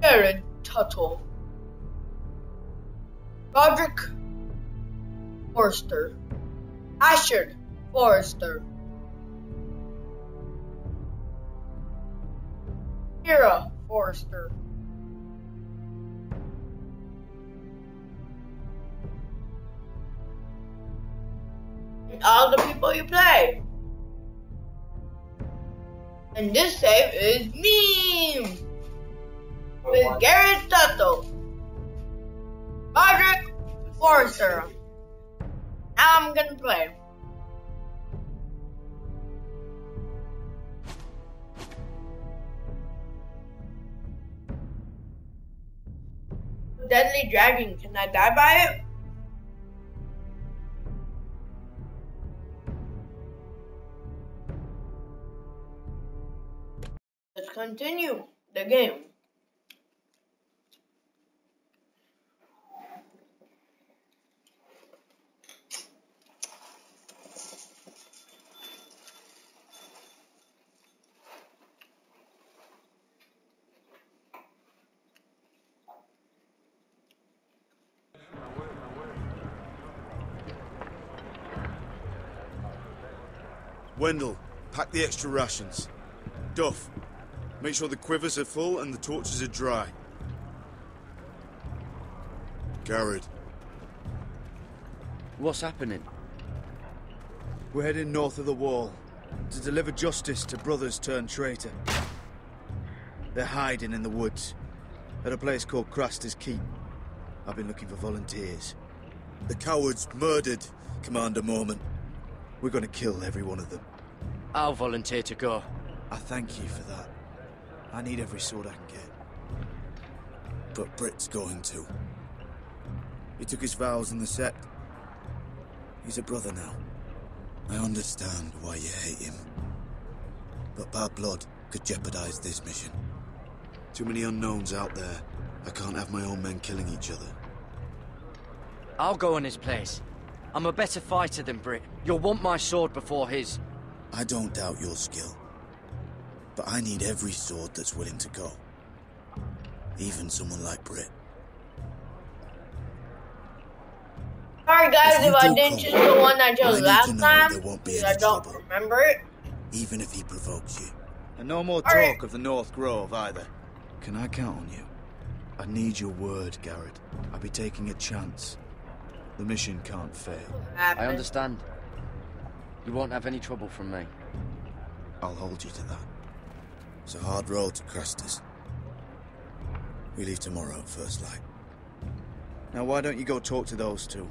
Jared Tuttle, Roderick Forrester, Asher Forrester, Kira Forrester, and all the people you play. And this save is me with Garrett Tuttle, Roderick Forrester. Now I'm gonna play. Deadly Dragon, can I die by it? Let's continue the game. Wendell, pack the extra rations. Duff, make sure the quivers are full and the torches are dry. Garrett. What's happening? We're heading north of the wall to deliver justice to brothers turned traitor. They're hiding in the woods at a place called Craster's Keep. I've been looking for volunteers. The cowards murdered Commander Mormon. We're gonna kill every one of them. I'll volunteer to go. I thank you for that. I need every sword I can get. But Britt's going to. He took his vows in the sect. He's a brother now. I understand why you hate him. But bad blood could jeopardize this mission. Too many unknowns out there. I can't have my own men killing each other. I'll go in his place. I'm a better fighter than Britt. You'll want my sword before his. I don't doubt your skill. But I need every sword that's willing to go. Even someone like Britt. Sorry guys if I didn't choose the one I chose last time, because I don't remember it. Even if he provokes you. And no more talk of the North Grove either. Can I count on you? I need your word, Garrett. I'll be taking a chance. The mission can't fail. I understand. You won't have any trouble from me. I'll hold you to that. It's a hard road to Craster's. We leave tomorrow at first light. Now why don't you go talk to those two?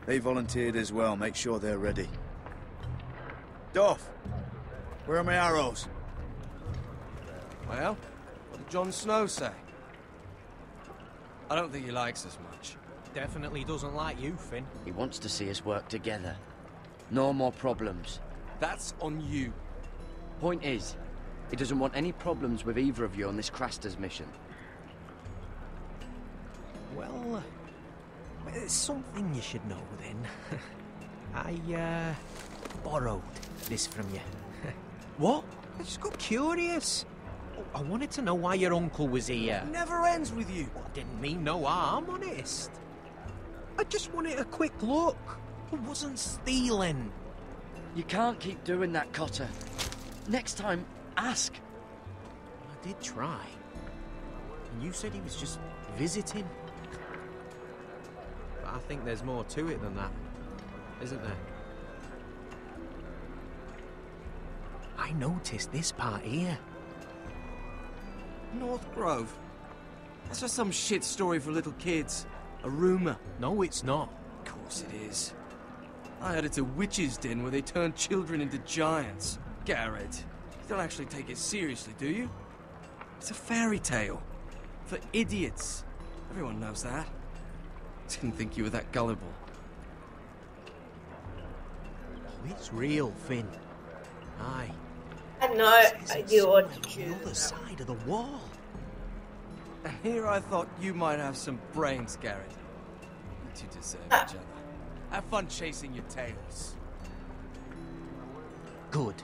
They volunteered as well. Make sure they're ready. Duff, where are my arrows? Well, what did Jon Snow say? I don't think he likes us much. Definitely doesn't like you, Finn. He wants to see us work together. No more problems. That's on you. Point is, he doesn't want any problems with either of you on this Craster's mission. Well, it's something you should know then. I borrowed this from you. What? I just got curious. I wanted to know why your uncle was here. It never ends with you. I didn't mean no harm, honest. I just wanted a quick look. I wasn't stealing. You can't keep doing that, Cotter. Next time, ask. I did try. And you said he was just visiting. But I think there's more to it than that, isn't there? I noticed this part here. North Grove? That's just some shit story for little kids. A rumor. No, it's not. Of course it is. I heard it's a witch's den where they turn children into giants. Garrett, you don't actually take it seriously, do you? It's a fairy tale. For idiots. Everyone knows that. Didn't think you were that gullible. Oh, it's real, Finn. Aye. I had no idea what to choose. On the other side of the wall. And here I thought you might have some brains, Garrett. But you deserve each other. Have fun chasing your tails. Good.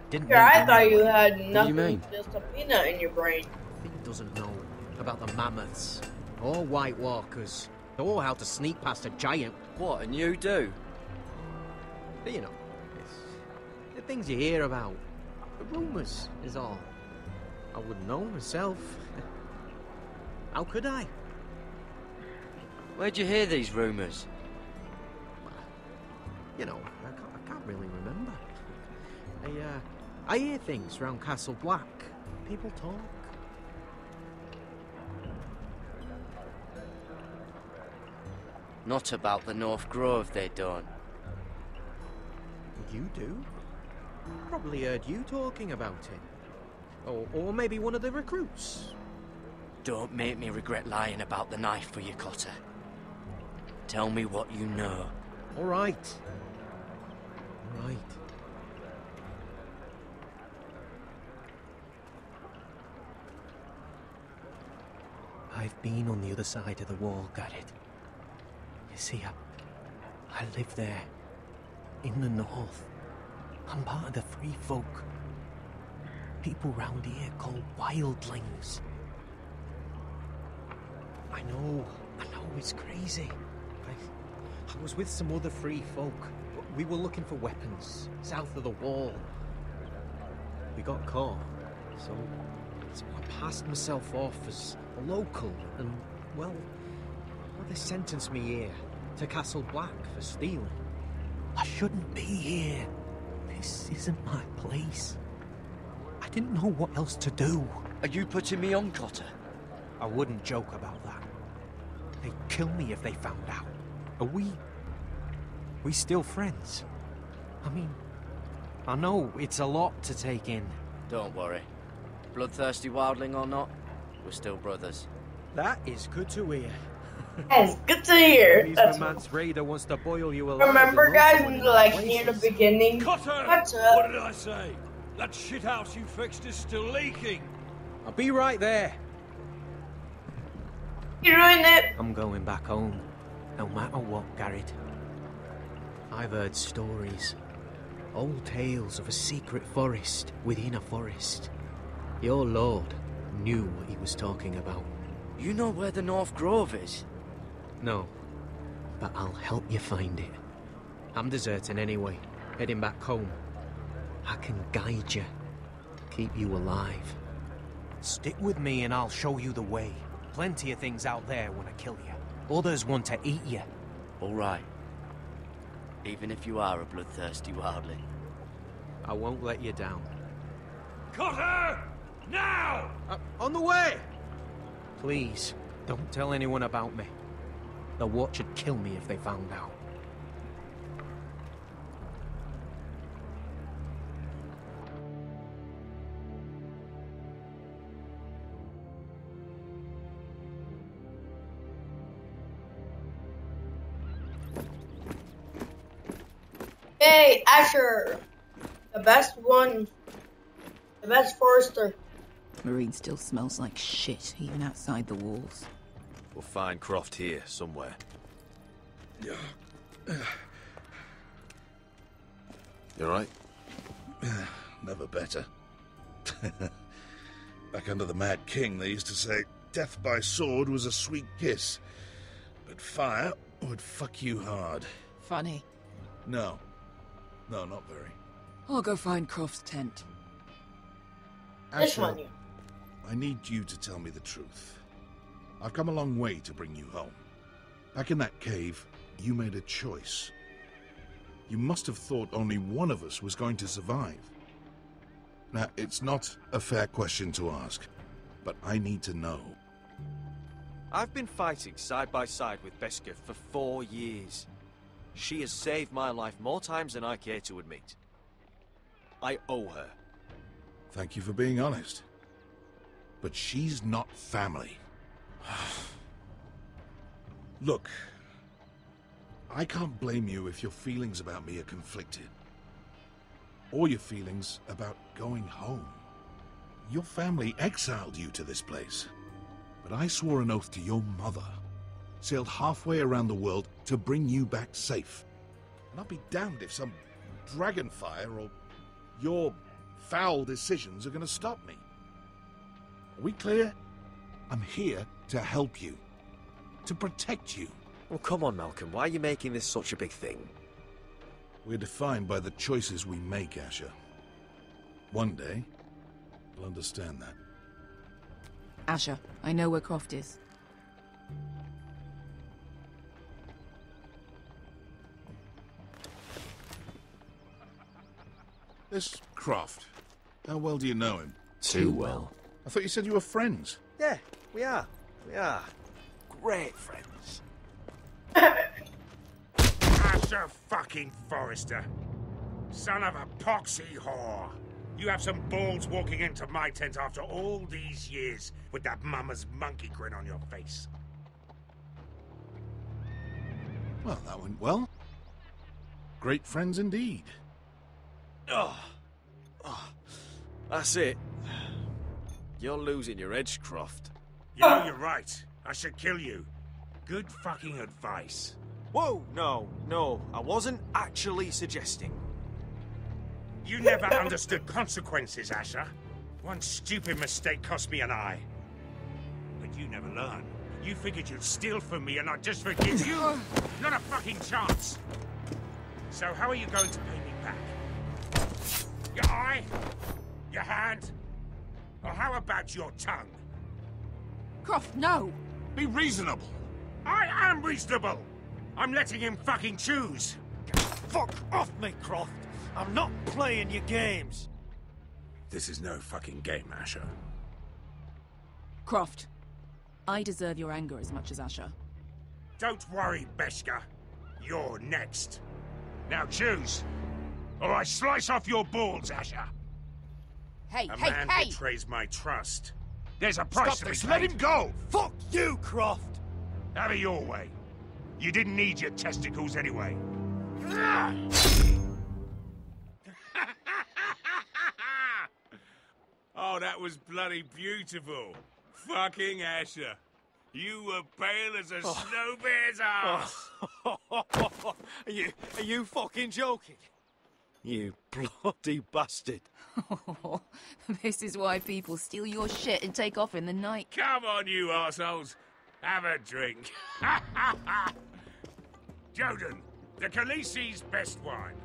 Didn't Here, I mean thought to you had do you nothing, mean? just a peanut in your brain. he doesn't know about the mammoths, or White Walkers, or how to sneak past a giant. What, and you do? But you know, it's the things you hear about. The rumours is all. I wouldn't know myself. How could I? Where'd you hear these rumours? You know, I can't really remember. I hear things round Castle Black. People talk. Not about the North Grove, they don't. You do? Probably heard you talking about it. Or maybe one of the recruits. Don't make me regret lying about the knife for you, Cotter. Tell me what you know. All right. All right. I've been on the other side of the wall, Garrett. You see, I live there. In the north. I'm part of the free folk. People round here called wildlings. I know it's crazy. I was with some other free folk. We were looking for weapons south of the wall. We got caught, so I passed myself off as a local, and well, they sentenced me here to Castle Black for stealing. I shouldn't be here. This isn't my place. I didn't know what else to do. Are you putting me on, Cotter? I wouldn't joke about that. They'd kill me if they found out. Are we still friends? I mean, I know it's a lot to take in. Don't worry. Bloodthirsty wildling or not, we're still brothers. That is good to hear. Yes, good to hear. He's That's the man's raider wants to boil you alive. remember, in guys, lots of like near the places. beginning. Cotter! What's up? What did I say? That shithouse you fixed is still leaking. I'll be right there. You ruined it. I'm going back home, no matter what, Garrett. I've heard stories. Old tales of a secret forest within a forest. Your lord knew what he was talking about. You know where the North Grove is? No, but I'll help you find it. I'm deserting anyway, heading back home. I can guide you, keep you alive. Stick with me and I'll show you the way. Plenty of things out there want to kill you. Others want to eat you. All right. Even if you are a bloodthirsty wildling. I won't let you down. Cotter! Now! On the way! Please, don't tell anyone about me. The Watch would kill me if they found out. Hey, Asher. The best one. The best forester. Marine still smells like shit, even outside the walls. We'll find Croft here, somewhere. Yeah. You alright? Never better. Back under the Mad King, they used to say death by sword was a sweet kiss, but fire would fuck you hard. Funny. No, not very. I'll go find Croft's tent. This Asher, one. I need you to tell me the truth. I've come a long way to bring you home. Back in that cave, you made a choice. You must have thought only one of us was going to survive. Now, it's not a fair question to ask, but I need to know. I've been fighting side by side with Beskha for 4 years. She has saved my life more times than I care to admit. I owe her. Thank you for being honest. But she's not family. Look, I can't blame you if your feelings about me are conflicted. Or your feelings about going home. Your family exiled you to this place. But I swore an oath to your mother. Sailed halfway around the world to bring you back safe. And I'll be damned if some dragonfire or your foul decisions are going to stop me. Are we clear? I'm here to help you. To protect you. Well, come on, Malcolm. Why are you making this such a big thing? We're defined by the choices we make, Asher. One day, you'll understand that. Asher, I know where Croft is. This Croft, how well do you know him? Too well. I thought you said you were friends. Yeah, we are. We are. Great friends. Asher fucking Forrester. Son of a poxy whore. You have some balls walking into my tent after all these years with that mama's monkey grin on your face. Well, that went well. Great friends indeed. Oh. That's it. You're losing your edge, Croft. You know you're right. I should kill you. Good fucking advice. Whoa, no. I wasn't actually suggesting. You never understood consequences, Asher. One stupid mistake cost me an eye. But you never learn. You figured you'd steal from me and I'd just forgive you? Not a fucking chance. So how are you going to pay me back? Your eye? Your hand? Or how about your tongue? Croft, no! Be reasonable. I am reasonable! I'm letting him fucking choose. Fuck off me, Croft. I'm not playing your games. This is no fucking game, Asher. Croft, I deserve your anger as much as Asher. Don't worry, Beskha. You're next. Now choose, or I slice off your balls, Asher. Hey, A man betrays my trust. There's a price to be paid. Let him go! Fuck you, Croft! Have it your way. You didn't need your testicles anyway. Oh, that was bloody beautiful. Fucking Asher. You were pale as a snow bear's ass. Are you fucking joking? You bloody bastard. This is why people steal your shit and take off in the night. Come on, you arseholes. Have a drink. Joden, the Khaleesi's best wine.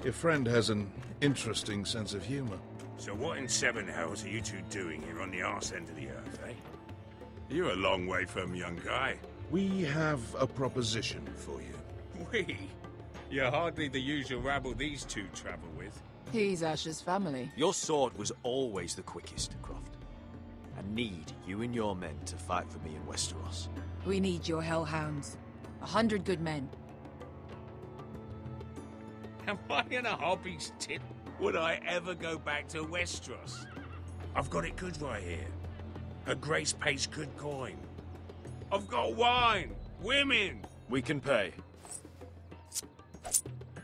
Your friend has an interesting sense of humor. So what in seven hells are you two doing here on the arse end of the earth, eh? You're a long way from, young guy. We have a proposition for you. We? You're hardly the usual rabble these two travel with. He's Asher's family. Your sword was always the quickest, Croft. I need you and your men to fight for me in Westeros. We need your hellhounds. 100 good men. Am I in a hobby's tip? Would I ever go back to Westeros? I've got it good right here. Her Grace pays good coin. I've got wine, women. We can pay.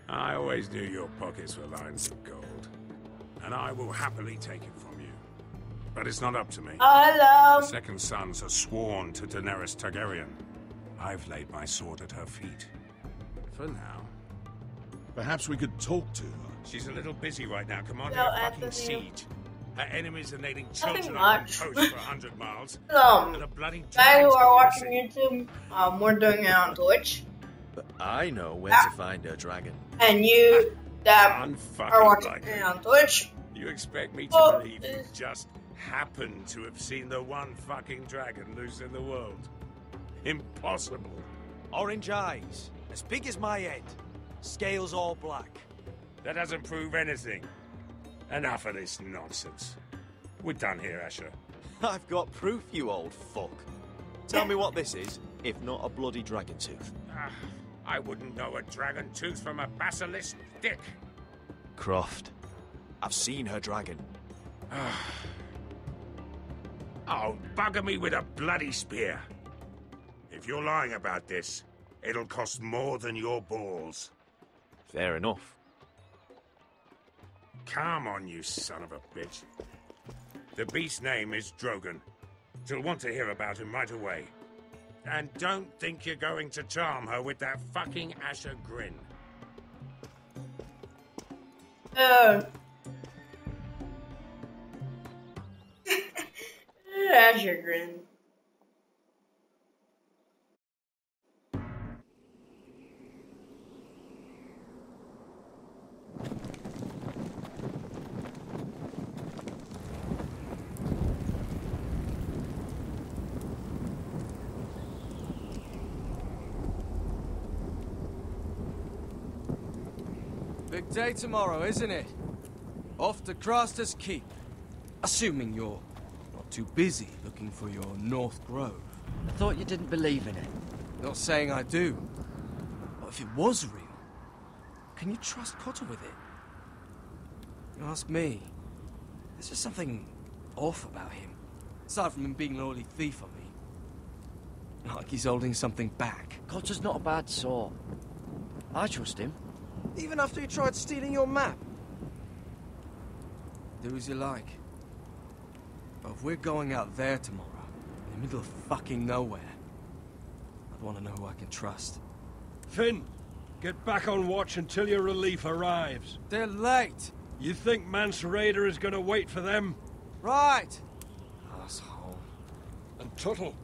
I always knew your pockets were lines of gold, and I will happily take it from you. But it's not up to me. Hello. The second sons are sworn to Daenerys Targaryen. I've laid my sword at her feet. For now. Perhaps we could talk to her. She's a little busy right now, commanding Hello, a fucking Anthony. siege. Her enemies are nailing children Nothing on much. posts for 100 miles. And a bloody Guys who dragon's are coming watching to see. YouTube, we're doing it on Twitch. But I know where to find her dragon. And you that are Unfucking watching like it it. on Twitch, You expect me to Oh, believe you just happen to have seen the one fucking dragon loose in the world? Impossible. Orange eyes, as big as my head. Scales all black. That doesn't prove anything. Enough of this nonsense. We're done here, Asher. I've got proof, you old fuck. Tell me what this is, if not a bloody dragon tooth. I wouldn't know a dragon tooth from a basilisk dick. Croft, I've seen her dragon. Oh, bugger me with a bloody spear. If you're lying about this, it'll cost more than your balls. Fair enough. Come on, you son of a bitch. The beast's name is Drogon. She'll want to hear about him right away. And don't think you're going to charm her with that fucking Asher grin. pleasure grin. Big day tomorrow, isn't it? Off to Craster's Keep. Assuming you're not too busy looking for your North Grove. I thought you didn't believe in it. Not saying I do. But if it was real, can you trust Cotter with it? You ask me, there's just something off about him. Aside from him being an oily thief on me. Like he's holding something back. Cotter's not a bad sort. I trust him. Even after he tried stealing your map? Do as you like. But if we're going out there tomorrow, in the middle of fucking nowhere, I'd want to know who I can trust. Finn, get back on watch until your relief arrives. They're late! You think Mance Raider is gonna wait for them? Right! Asshole. And Tuttle,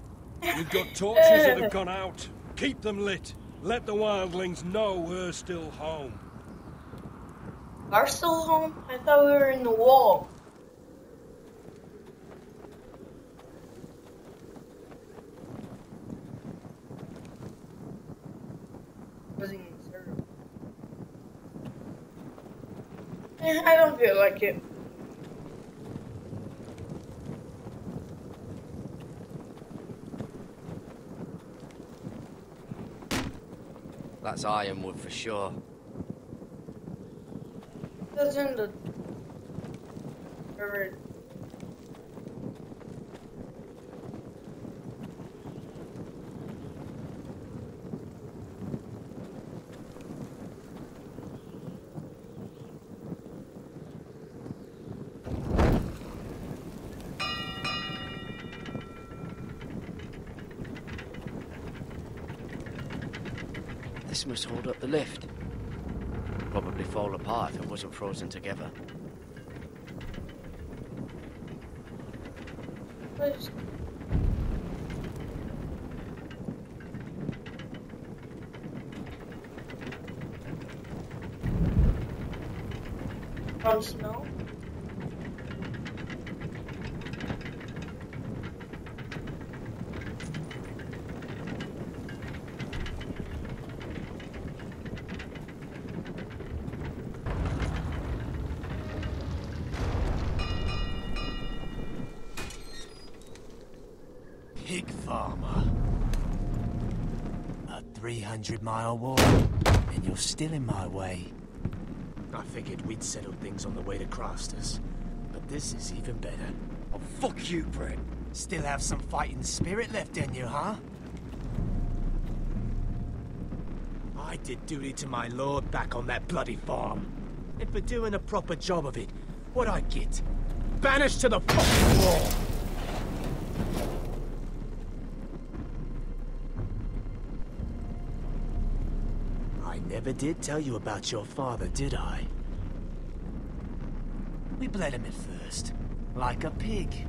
you've got torches that have gone out. Keep them lit. Let the wildlings know we're still home. Are still home? I thought we were in the wall. Wasn't even served. I don't feel like it. That's ironwood for sure. That's in the river. This must hold up the lift. Probably fall apart if it wasn't frozen together. From snow? Pig farmer. A 300-mile walk, and you're still in my way. I figured we'd settle things on the way to Craster's, but this is even better. Oh, fuck you, Brett. Still have some fighting spirit left in you, huh? I did duty to my lord back on that bloody farm. And for doing a proper job of it, what'd I get? Banished to the fucking wall! I never did tell you about your father, did I? We bled him at first, like a pig.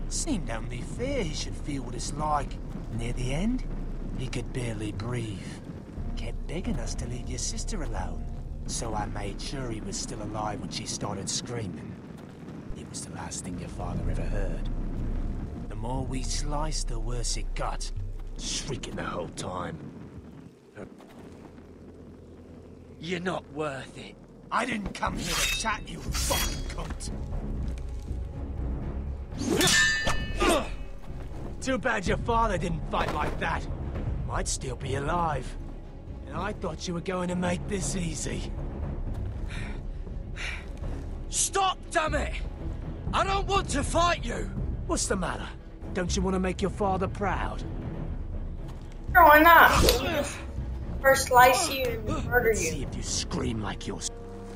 Seemed only fair he should feel what it's like. Near the end, he could barely breathe. Kept begging us to leave your sister alone. So I made sure he was still alive when she started screaming. It was the last thing your father ever heard. The more we sliced, the worse it got. Shrieking the whole time. You're not worth it. I didn't come here to chat, you fucking cunt. Too bad your father didn't fight like that. Might still be alive. And I thought you were going to make this easy. Stop, damn it! I don't want to fight you! What's the matter? Don't you want to make your father proud? Sure, why not? First slice you and murder you. See if you scream like you're...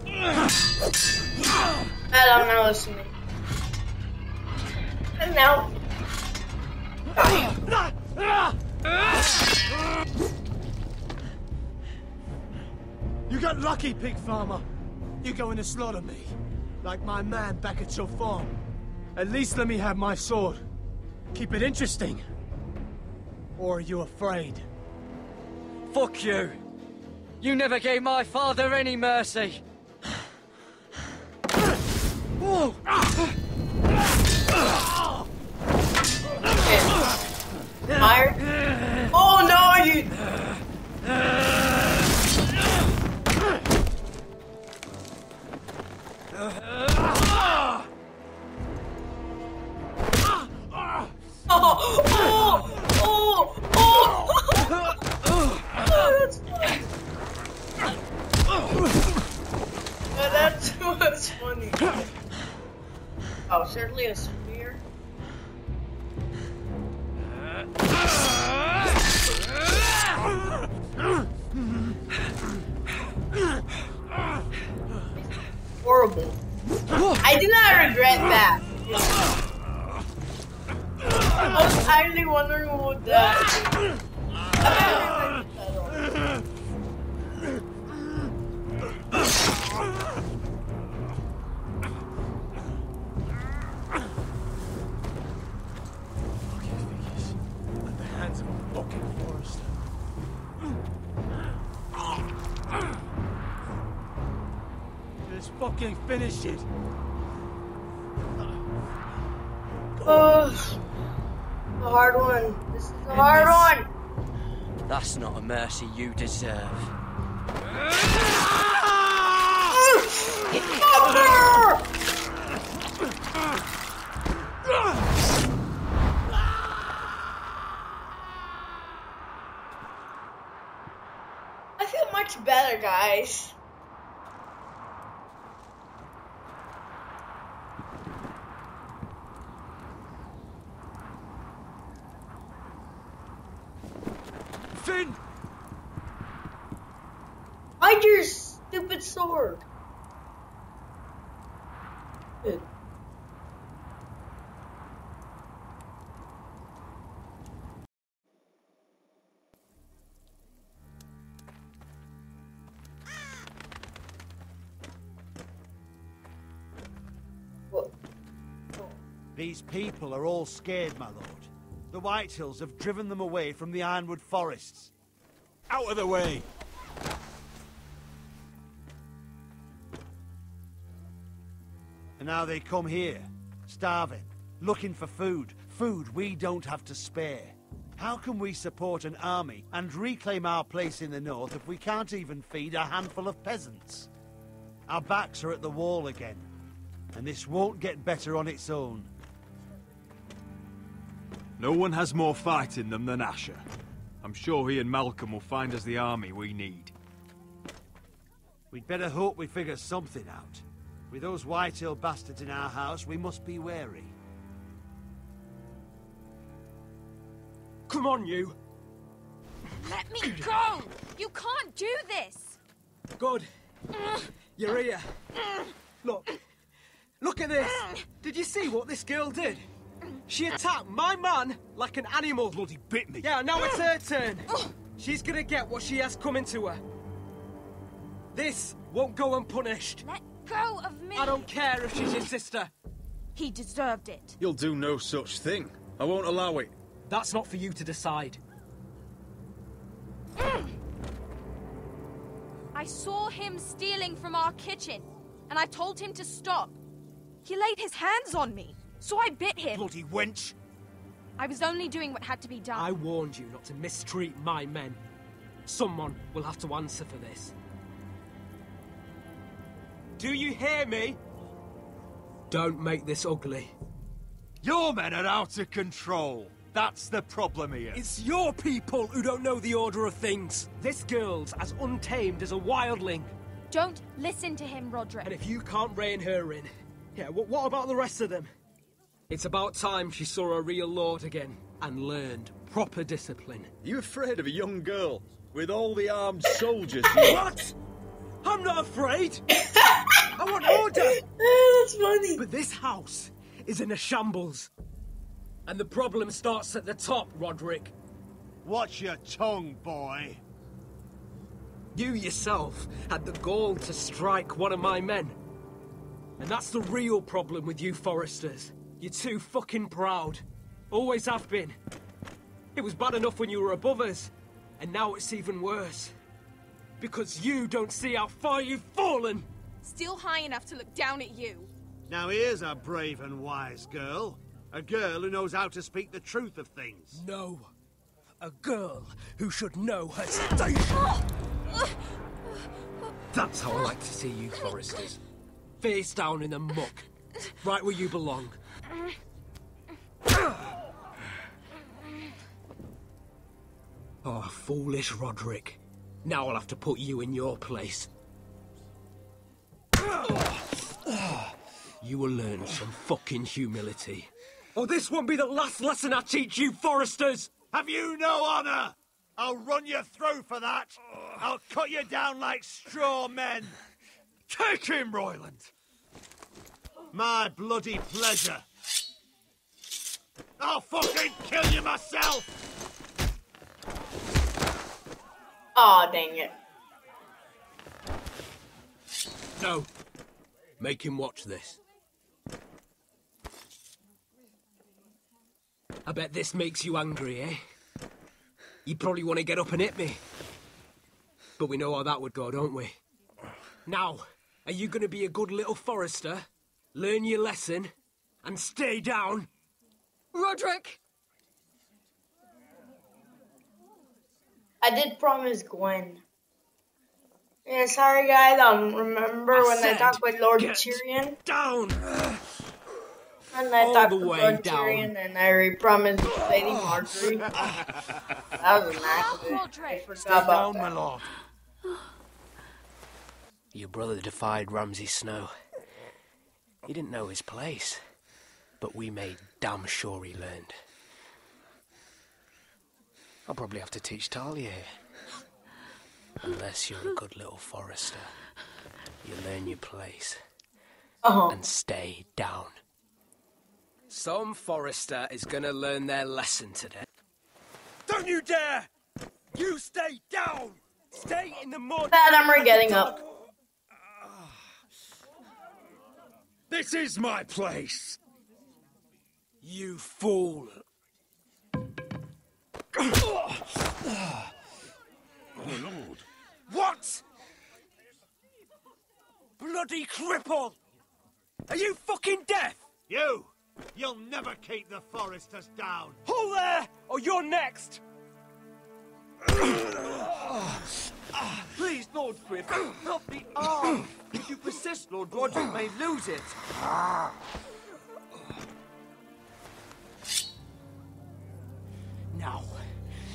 I don't know, listen to me. And now... You got lucky, pig farmer. You're going to slaughter me. Like my man back at your farm. At least let me have my sword. Keep it interesting. Or are you afraid? Fuck you! You never gave my father any mercy! Whoa! Fire? Oh no, you! That's funny. That's what's funny. Oh, certainly a spear. Horrible. I do not regret that. I was actually wondering what would that. At the hands of a fucking forester. Just fucking finish it. Oh, a hard one. This is a hard one. That's not a mercy you deserve. I feel much better, guys. Finn! Hide your stupid sword. Good. These people are all scared, my lord. The Whitehills have driven them away from the Ironwood forests. Out of the way! And now they come here, starving, looking for food. Food we don't have to spare. How can we support an army and reclaim our place in the north if we can't even feed a handful of peasants? Our backs are at the wall again, and this won't get better on its own. No one has more fight in them than Asher. I'm sure he and Malcolm will find us the army we need. We'd better hope we figure something out. With those Whitehill bastards in our house, we must be wary. Come on, you! Let me go! You can't do this! Good. You're here. Look at this! Did you see what this girl did? She attacked my man like an animal. Bloody bit me. Yeah, now it's her turn. She's gonna get what she has coming to her. This won't go unpunished. Let go of me! I don't care if she's your sister. He deserved it. You'll do no such thing. I won't allow it. That's not for you to decide. I saw him stealing from our kitchen, and I told him to stop. He laid his hands on me, so I bit him. Bloody wench! I was only doing what had to be done. I warned you not to mistreat my men. Someone will have to answer for this. Do you hear me? Don't make this ugly. Your men are out of control. That's the problem here. It's your people who don't know the order of things. This girl's as untamed as a wildling. Don't listen to him, Roderick. And if you can't rein her in, yeah, what about the rest of them? It's about time she saw a real lord again and learned proper discipline. You afraid of a young girl with all the armed soldiers? What? I'm not afraid. I want order. That's funny. But this house is in a shambles. And the problem starts at the top, Roderick. Watch your tongue, boy. You yourself had the gall to strike one of my men. And that's the real problem with you Foresters. You're too fucking proud. Always have been. It was bad enough when you were above us, and now it's even worse. Because you don't see how far you've fallen! Still high enough to look down at you. Now here's a brave and wise girl. A girl who knows how to speak the truth of things. No. A girl who should know her station. That's how I like to see you, Foresters. Face down in the muck. Right where you belong. Oh, foolish Roderick. Now I'll have to put you in your place. You will learn some fucking humility. Or this won't be the last lesson I teach you, Foresters! Have you no honor? I'll run you through for that. I'll cut you down like straw men. Take him, Royland! My bloody pleasure. I'll fucking kill you myself! Aw, dang it. No. Make him watch this. I bet this makes you angry, eh? You probably want to get up and hit me. But we know how that would go, don't we? Now, are you going to be a good little Forester, learn your lesson, and stay down? Roderick! I did promise Gwen. Yeah, sorry guys, remember when I talked with Lord Tyrion? Down! And I talked with Lord Tyrion and I promised Lady Marjorie. That was an accident. I forgot about that. my lord. Your brother defied Ramsay Snow. He didn't know his place, but we made damn sure he learned. I'll probably have to teach Talia here. Unless you're a good little Forester. You learn your place. And stay down. Some Forester is gonna learn their lesson today. Don't you dare! You stay down! Stay in the mud! Bad armor getting up. This is my place! You fool! Oh, Lord. What? Bloody cripple! Are you fucking deaf? You'll never keep the Foresters down. Hold there, or you're next! Please, Lord Griff, not the arm. If you persist, Lord Roderick may lose it. Now,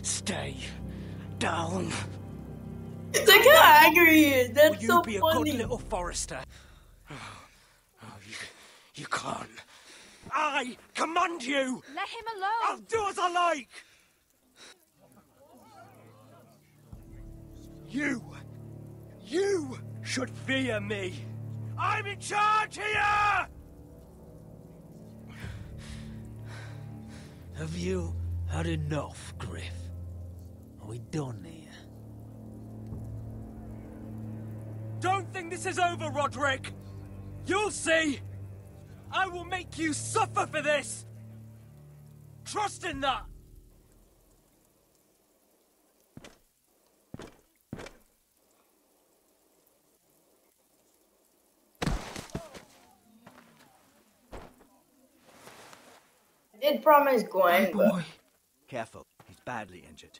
stay down. Look how angry he is. That's Will so you be funny. a good little Forester? You can't. I command you! Let him alone! I'll do as I like! You should fear me! I'm in charge here! Have you had enough, Griff? Are we done here? Don't think this is over, Roderick! You'll see! I will make you suffer for this! Trust in that! I did promise Gwen, but... Careful, he's badly injured.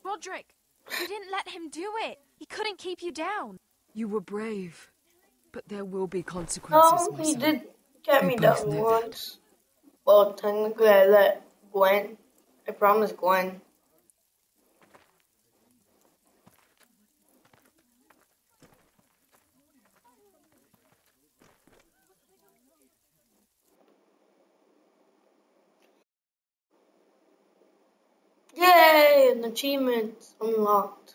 Roderick, you didn't let him do it. He couldn't keep you down. You were brave, but there will be consequences. No, he did get me down once. Well, technically I let Gwen. I promised Gwen. Yay! An achievement unlocked.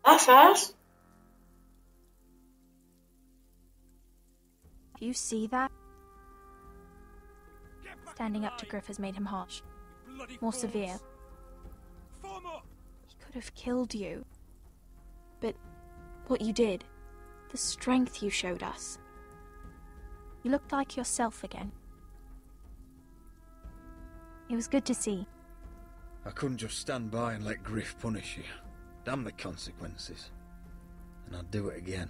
That fast? Do you see that? Standing up to Griff has made him harsh. More severe. He could have killed you. but what you did, the strength you showed us. You looked like yourself again. It was good to see. I couldn't just stand by and let Griff punish you. Damn the consequences. And I'd do it again.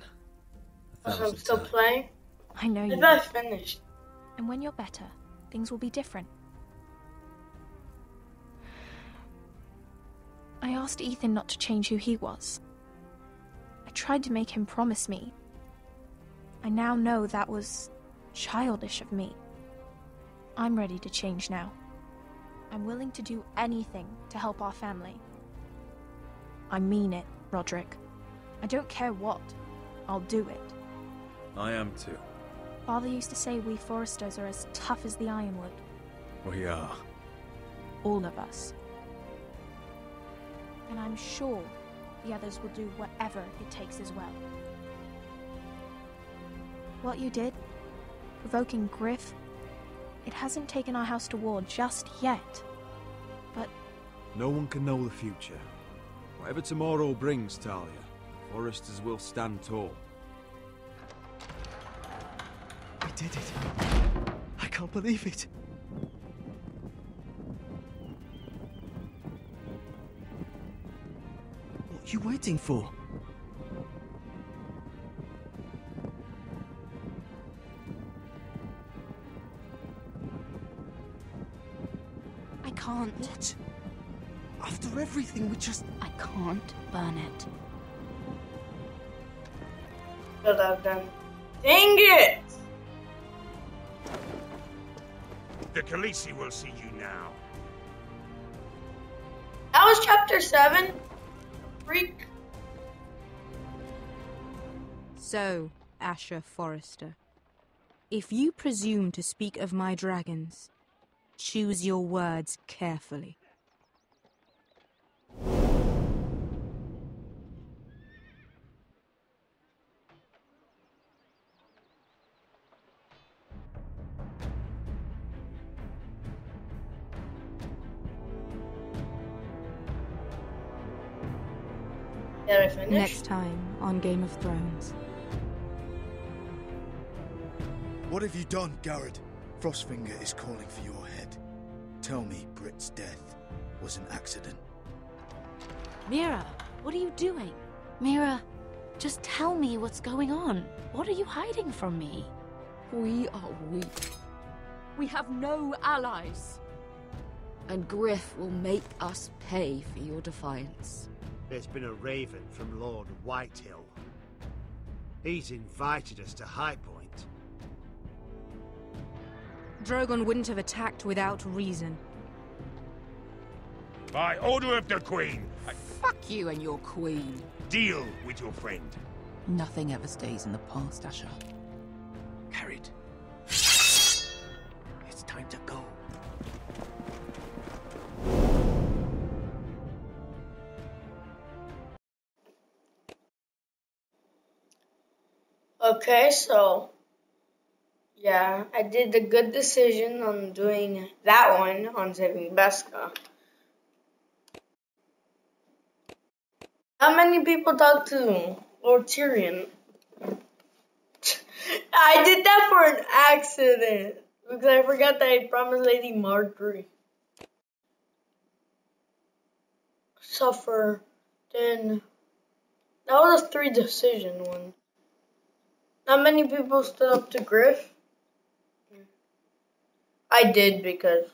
I'm still playing? I know you. I finished. And when you're better, things will be different. I asked Ethan not to change who he was. I tried to make him promise me. I now know that was childish of me. I'm ready to change now. I'm willing to do anything to help our family. I mean it, Roderick. I don't care what. I'll do it. I am too. Father used to say we foresters are as tough as the ironwood. We are. All of us. And I'm sure the others will do whatever it takes as well. What you did, provoking Griff, it hasn't taken our house to war just yet. But no one can know the future. Whatever tomorrow brings, Talia, foresters will stand tall. I did it. I can't believe it. What are you waiting for? I can't. What? After everything we just... I can't burn it. Should have done. Dang it! The Khaleesi will see you now. That was chapter 7. Freak. So, Asher Forrester, if you presume to speak of my dragons, choose your words carefully. Did I finish? Next time on Game of Thrones. What have you done, Garrett? Frostfinger is calling for your head. Tell me Britt's death was an accident. Mira, what are you doing? Mira, just tell me what's going on. What are you hiding from me? We are weak. We have no allies. And Griff will make us pay for your defiance. There's been a raven from Lord Whitehill. He's invited us to High Point. Drogon wouldn't have attacked without reason. By order of the Queen, Fuck you and your queen. deal with your friend. Nothing ever stays in the past, Asher. Carried. It's time to go. Okay, so yeah, I did the good decision on doing that one on saving Beska. How many people talked to Lord Tyrion? I did that for an accident because I forgot that I promised Lady Marjorie. Suffer. Then that was a 3 decision one. Not many people stood up to Griff. I did because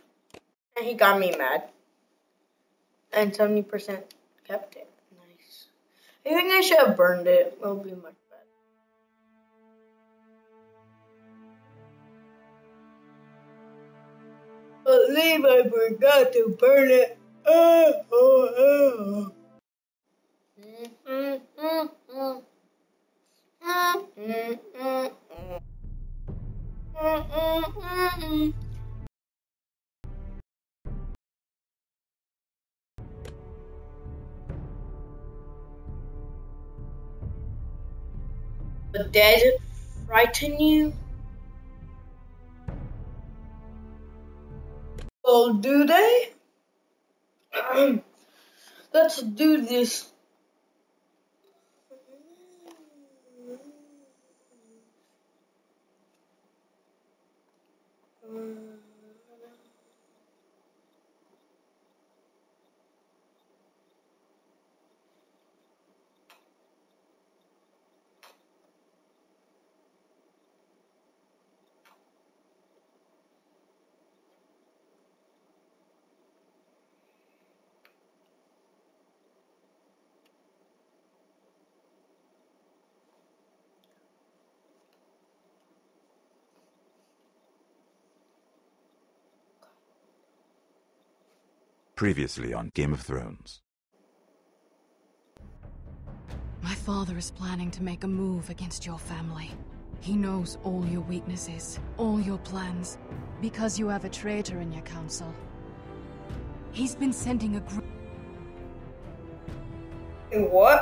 he got me mad. And 70% kept it. Nice. I think I should have burned it. It'll be much better. Believe I forgot to burn it. The dead frighten you? Well, do they? Let's do this. Previously on Game of Thrones. My father is planning to make a move against your family. He knows all your weaknesses, all your plans, because you have a traitor in your council. He's been sending a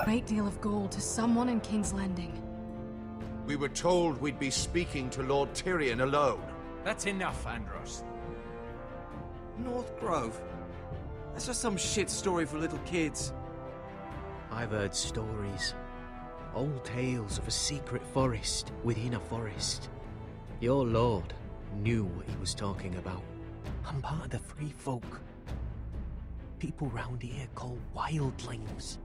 great deal of gold to someone in King's Landing. We were told we'd be speaking to Lord Tyrion alone. That's enough, Andros. North Grove? That's just some shit story for little kids. I've heard stories. Old tales of a secret forest within a forest. Your lord knew what he was talking about. I'm part of the free folk. People round here call wildlings.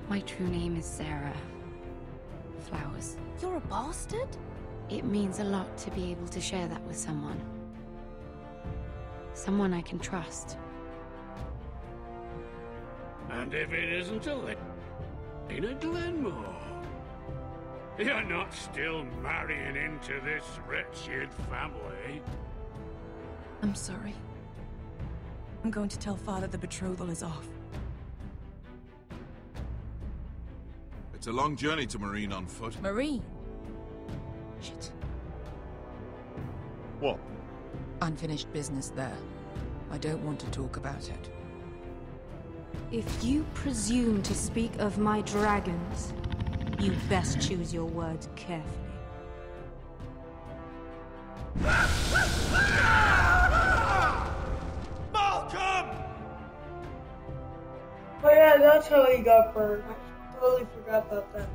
My true name is Sarah Flowers. You're a bastard? It means a lot to be able to share that with someone. Someone I can trust. And if it isn't Elena Glenmore, you're not still marrying into this wretched family. I'm sorry. I'm going to tell Father the betrothal is off. It's a long journey to Marine on foot. Marine? Shit. What? Unfinished business there. I don't want to talk about it. If you presume to speak of my dragons, you best choose your words carefully. Malcolm! Oh yeah, that's how he got burned. I totally forgot about that.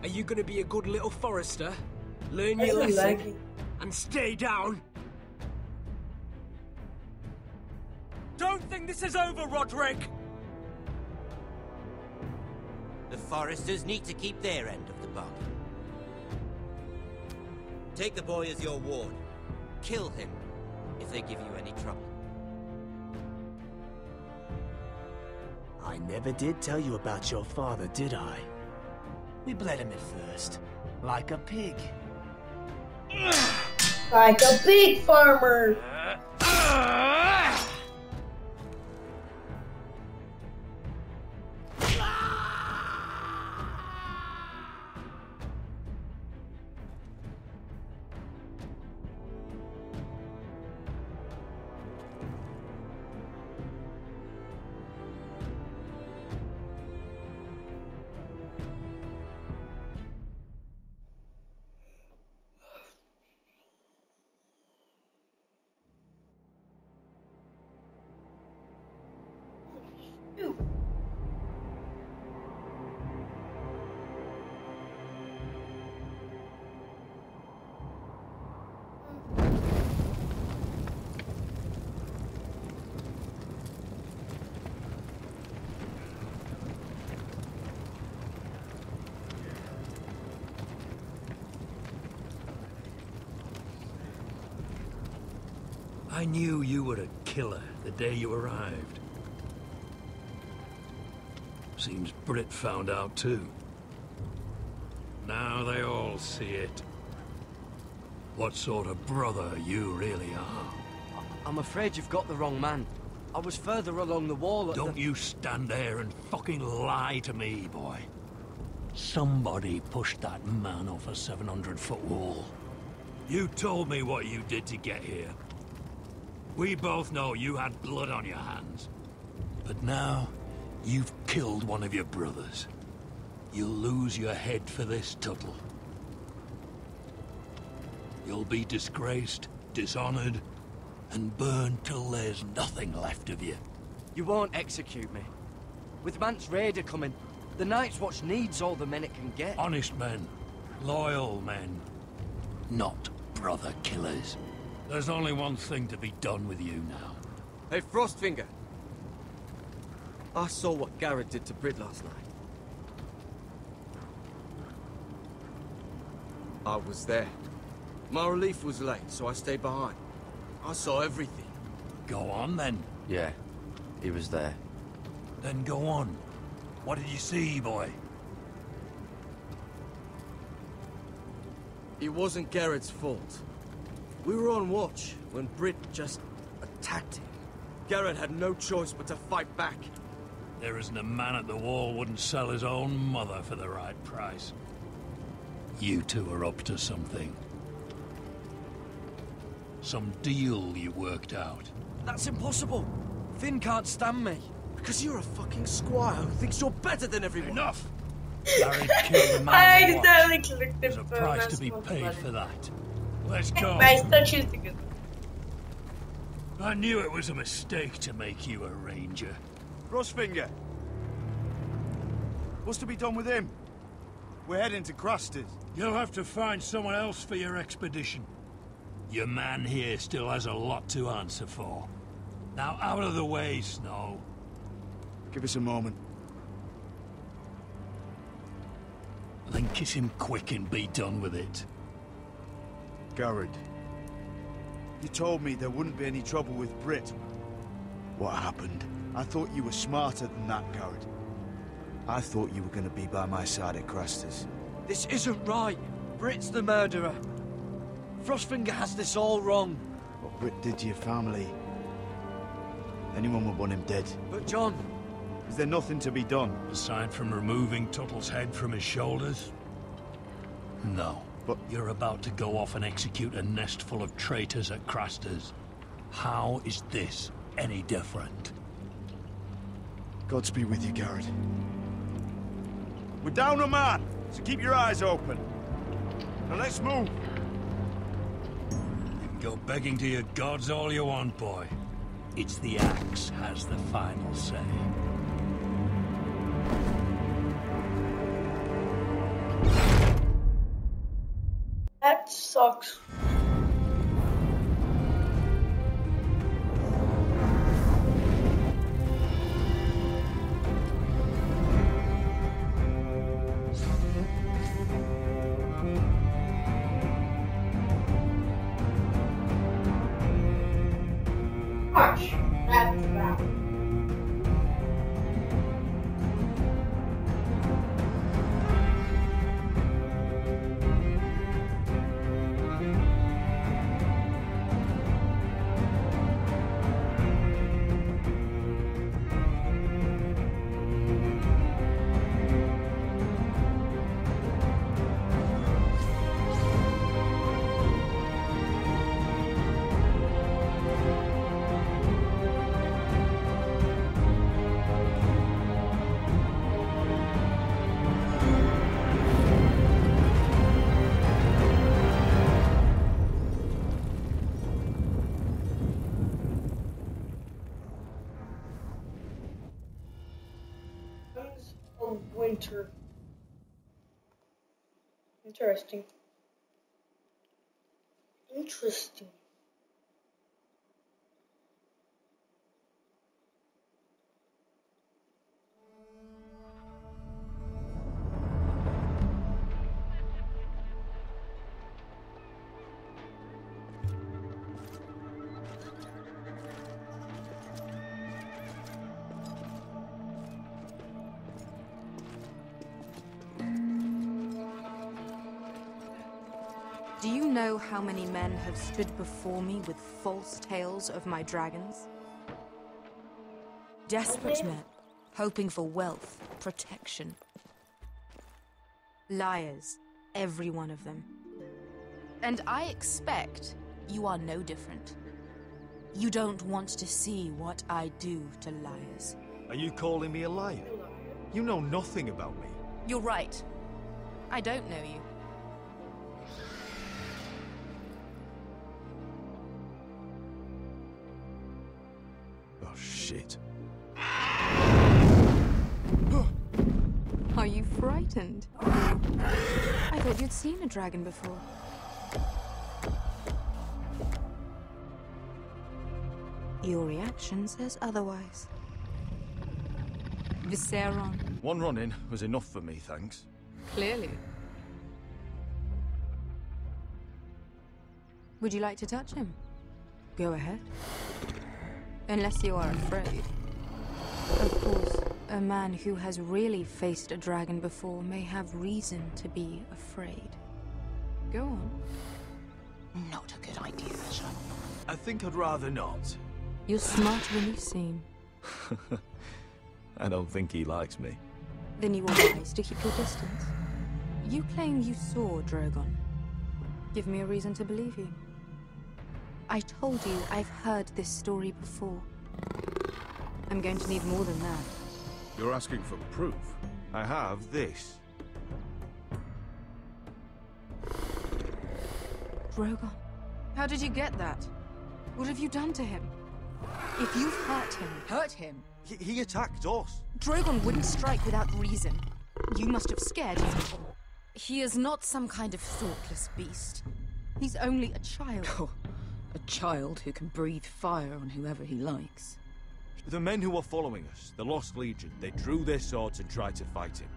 Are you gonna be a good little forester? Learn Why your is it lesson lagging? and stay down? Don't think this is over, Roderick! The foresters need to keep their end of the bargain. Take the boy as your ward. Kill him if they give you any trouble. I never did tell you about your father, did I? We bled him at first, like a pig. Like a pig farmer. I knew you were a killer the day you arrived. Seems Britt found out too. Now they all see it. What sort of brother you really are. I'm afraid you've got the wrong man. I was further along the wall at Don't you stand there and fucking lie to me, boy. Somebody pushed that man off a 700-foot wall. You told me what you did to get here. We both know you had blood on your hands. But now, you've killed one of your brothers. You'll lose your head for this, Tuttle. You'll be disgraced, dishonored, and burned till there's nothing left of you. You won't execute me. With Mance Raider coming, The Night's Watch needs all the men it can get. Honest men. Loyal men. Not brother killers. There's only one thing to be done with you now. Hey, Frostfinger. I saw what Garrett did to Britt last night. I was there. My relief was late, so I stayed behind. I saw everything. Go on, then. Yeah, he was there. Then go on. What did you see, boy? It wasn't Garrett's fault. We were on watch when Britt just attacked him. Garrett had no choice but to fight back. There isn't a man at the wall wouldn't sell his own mother for the right price. You two are up to something. Some deal you worked out. That's impossible. Finn can't stand me. Because you're a fucking squire who thinks you're better than everyone. Enough! Larry killed the man I on watch. accidentally clicked There's the a phone. price to be paid for that. Let's go. I still choose to go. I knew it was a mistake to make you a ranger. Frostfinger. What's to be done with him? We're heading to Craster's. You'll have to find someone else for your expedition. Your man here still has a lot to answer for. Now out of the way, Snow. Give us a moment. Then kiss him quick and be done with it. Garrett, you told me there wouldn't be any trouble with Britt. What happened? I thought you were smarter than that, Garrett. I thought you were going to be by my side at Craster's. This isn't right. Britt's the murderer. Frostfinger has this all wrong. What Britt did to your family, anyone would want him dead. But John... Is there nothing to be done? Aside from removing Tuttle's head from his shoulders? No. But you're about to go off and execute a nest full of traitors at Craster's. How is this any different? Godspeed with you, Garrett. We're down a man, so keep your eyes open. Now let's move. You can go begging to your gods all you want, boy. It's the axe has the final say. That sucks. Gosh, that's bad. Winter. Interesting. Interesting. Do you know how many men have stood before me with false tales of my dragons? Desperate men, hoping for wealth, protection. Liars, every one of them. And I expect you are no different. You don't want to see what I do to liars. Are you calling me a liar? You know nothing about me. You're right. I don't know you. Oh, shit. frightened. I thought you'd seen a dragon before. Your reaction says otherwise. Visceron. One run-in was enough for me, thanks. Clearly. Would you like to touch him? Go ahead. Unless you are afraid. Of course, a man who has really faced a dragon before may have reason to be afraid. Go on. Not a good idea, Asher. I think I'd rather not. You're smarter than you seem. I don't think he likes me. Then you were wise to keep your distance. You claim you saw Drogon. Give me a reason to believe you. I told you I've heard this story before. I'm going to need more than that. You're asking for proof? I have this. Drogon, how did you get that? What have you done to him? If you've hurt him... Hurt him? He attacked us. Drogon wouldn't strike without reason. You must have scared his people. He is not some kind of thoughtless beast. He's only a child. Oh, a child who can breathe fire on whoever he likes. The men who were following us, the Lost Legion, they drew their swords and tried to fight him.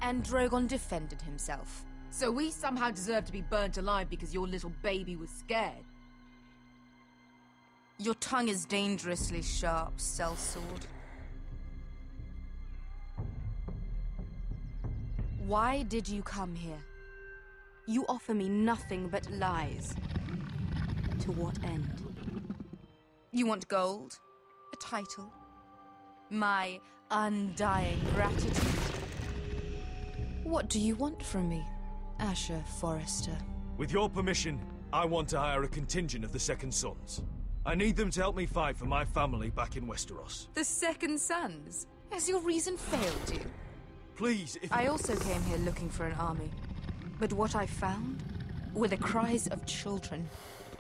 And Drogon defended himself. So we somehow deserve to be burnt alive because your little baby was scared? Your tongue is dangerously sharp, sellsword. Why did you come here? You offer me nothing but lies. To what end? You want gold? A title? My undying gratitude? What do you want from me, Asher Forrester? With your permission, I want to hire a contingent of the Second Sons. I need them to help me fight for my family back in Westeros. The Second Sons? Has your reason failed you? Please, if... I also came here looking for an army. But what I found were the cries of children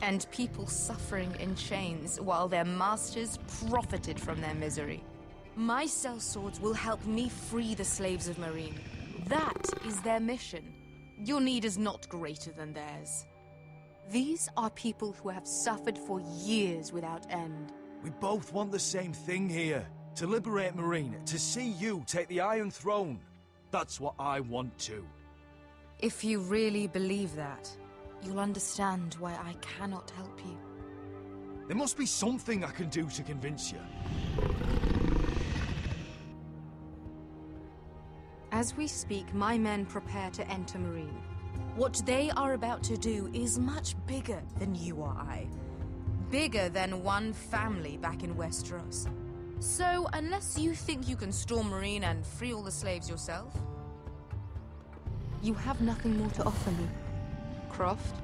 and people suffering in chains while their masters profited from their misery. My sellswords will help me free the slaves of Meereen. That is their mission. Your need is not greater than theirs. These are people who have suffered for years without end. We both want the same thing here. To liberate Meereen, to see you take the Iron Throne. That's what I want too. If you really believe that, you'll understand why I cannot help you. There must be something I can do to convince you. As we speak, my men prepare to enter Meereen. What they are about to do is much bigger than you or I. Bigger than one family back in Westeros. So, unless you think you can storm Meereen and free all the slaves yourself... You have nothing more to offer me, Croft.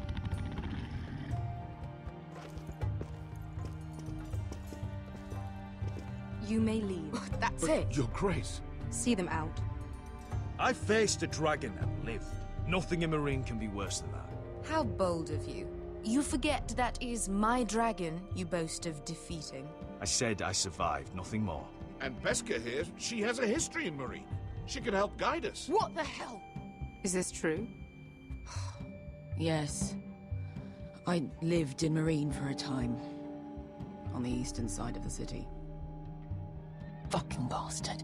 You may leave. That's But it. Your Grace. See them out. I faced a dragon and lived. Nothing in Meereen can be worse than that. How bold of you. You forget that is my dragon you boast of defeating. I said I survived, nothing more. And Beskha here, she has a history in Meereen. She could help guide us. What the hell? Is this true? Yes. I lived in Meereen for a time. On the eastern side of the city. Fucking bastard.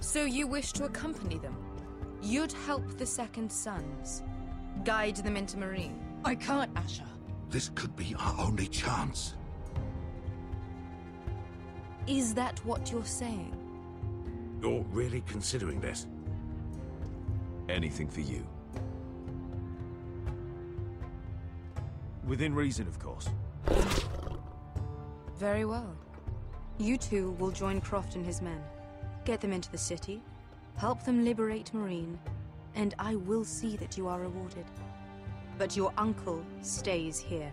So you wish to accompany them? You'd help the Second Sons? Guide them into Meereen? I can't, Asher. This could be our only chance. Is that what you're saying? You're really considering this? Anything for you. Within reason, of course. Very well. You two will join Croft and his men. Get them into the city, help them liberate Meereen, and I will see that you are rewarded. But your uncle stays here.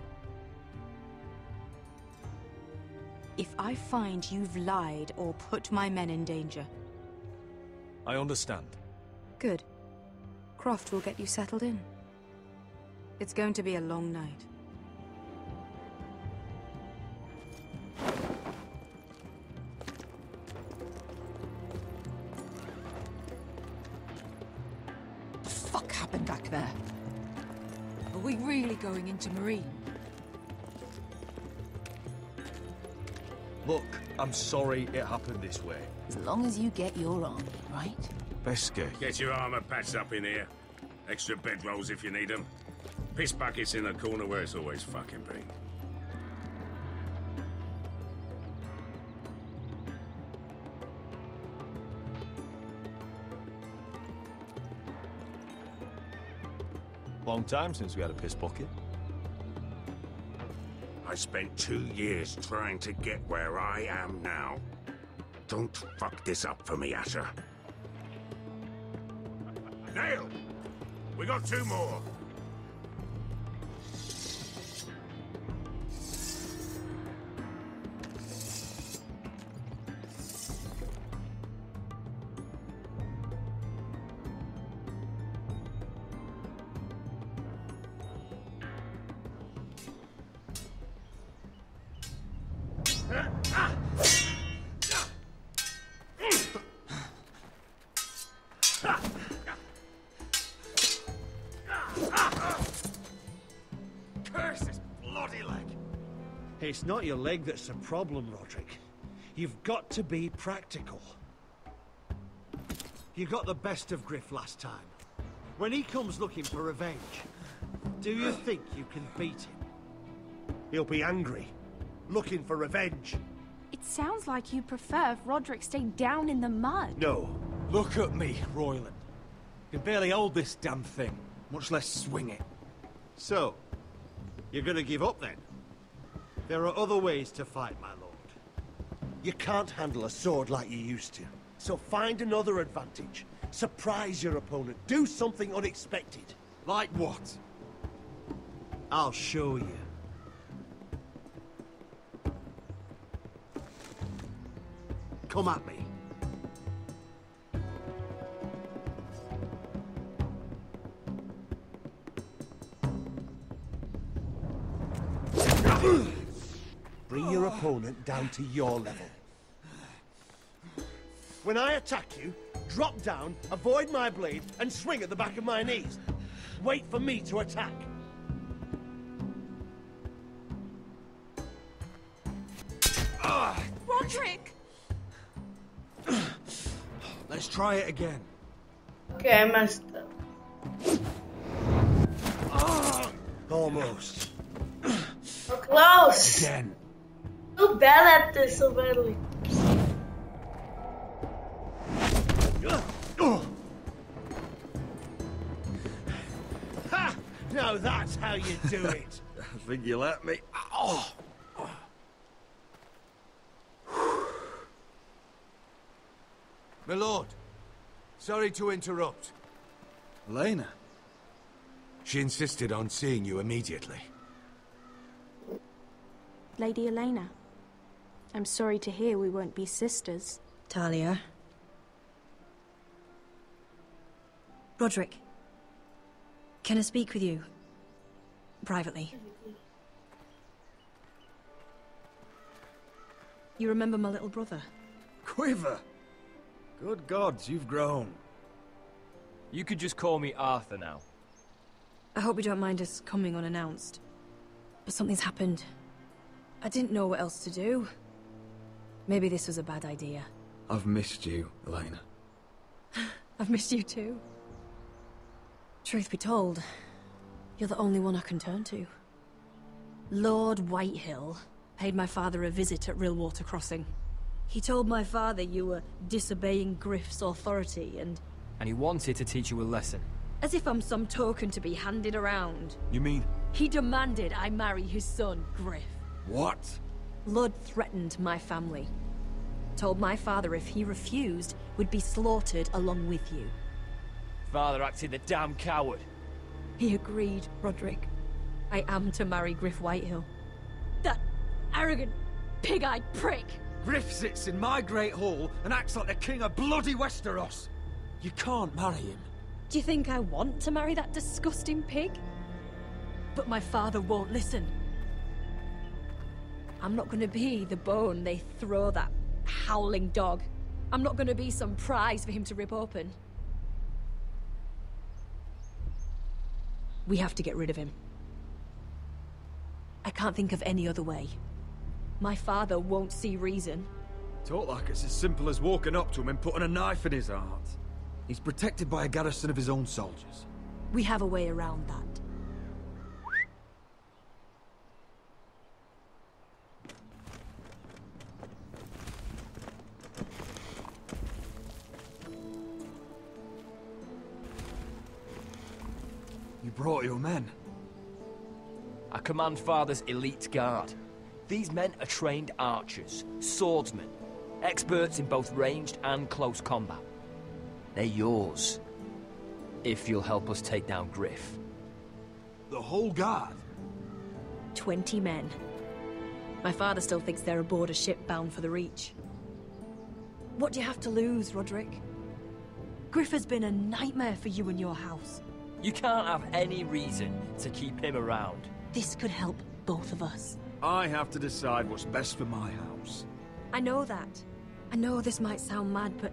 If I find you've lied or put my men in danger... I understand. Good. Croft will get you settled in. It's going to be a long night. fuck happened back there? Are we really going into Marine? Look, I'm sorry it happened this way. As long as you get your army, right? Beske. Get your armor patched up in here. Extra bedrolls if you need them. Piss buckets in the corner where it's always fucking been. Long time since we had a piss bucket. I spent 2 years trying to get where I am now. Don't fuck this up for me, Asher. Nail! We got 2 more. Curse this bloody leg! It's not your leg that's a problem, Roderick. You've got to be practical. You got the best of Griff last time. When he comes looking for revenge, do you think you can beat him? He'll be angry, looking for revenge. It sounds like you prefer if Roderick stayed down in the mud. No. Look at me, Royland. I can barely hold this damn thing, much less swing it. So, you're gonna give up then? There are other ways to fight, my lord. You can't handle a sword like you used to. So find another advantage. Surprise your opponent. Do something unexpected. Like what? I'll show you. Come at me. Bring your opponent down to your level. When I attack you, drop down, avoid my blade, and swing at the back of my knees. Wait for me to attack. Roderick! Let's try it again. Okay, I messed up. Almost. We're close. Again. So bad at this so badly. Ha! Now that's how you do it. I think you let me. Oh. My lord, sorry to interrupt. Elena? She insisted on seeing you immediately. Lady Elena, I'm sorry to hear we won't be sisters. Talia. Roderick. Can I speak with you? Privately. You remember my little brother? Quiver! Good gods, you've grown. You could just call me Arthur now. I hope you don't mind us coming unannounced. But something's happened. I didn't know what else to do. Maybe this was a bad idea. I've missed you, Elena. I've missed you too. Truth be told, you're the only one I can turn to. Lord Whitehill paid my father a visit at Rillwater Crossing. He told my father you were disobeying Griff's authority and he wanted to teach you a lesson. as if I'm some token to be handed around. You mean? He demanded I marry his son, Griff. What? Lord threatened my family. Told my father if he refused, we'd be slaughtered along with you. Father acted the damn coward. He agreed, Roderick. I am to marry Griff Whitehill. That arrogant, pig-eyed prick! Griff sits in my great hall and acts like the king of bloody Westeros. You can't marry him. Do you think I want to marry that disgusting pig? But my father won't listen. I'm not gonna be the bone they throw that howling dog. I'm not gonna be some prize for him to rip open. We have to get rid of him. I can't think of any other way. My father won't see reason. Talk like it's as simple as walking up to him and putting a knife in his heart. He's protected by a garrison of his own soldiers. We have a way around that. You brought your men. I command Father's elite guard. These men are trained archers, swordsmen, experts in both ranged and close combat. They're yours, if you'll help us take down Griff. The whole guard? 20 men. My father still thinks they're aboard a ship bound for the Reach. What do you have to lose, Roderick? Griff has been a nightmare for you and your house. You can't have any reason to keep him around. This could help both of us. I have to decide what's best for my house. I know that. I know this might sound mad, but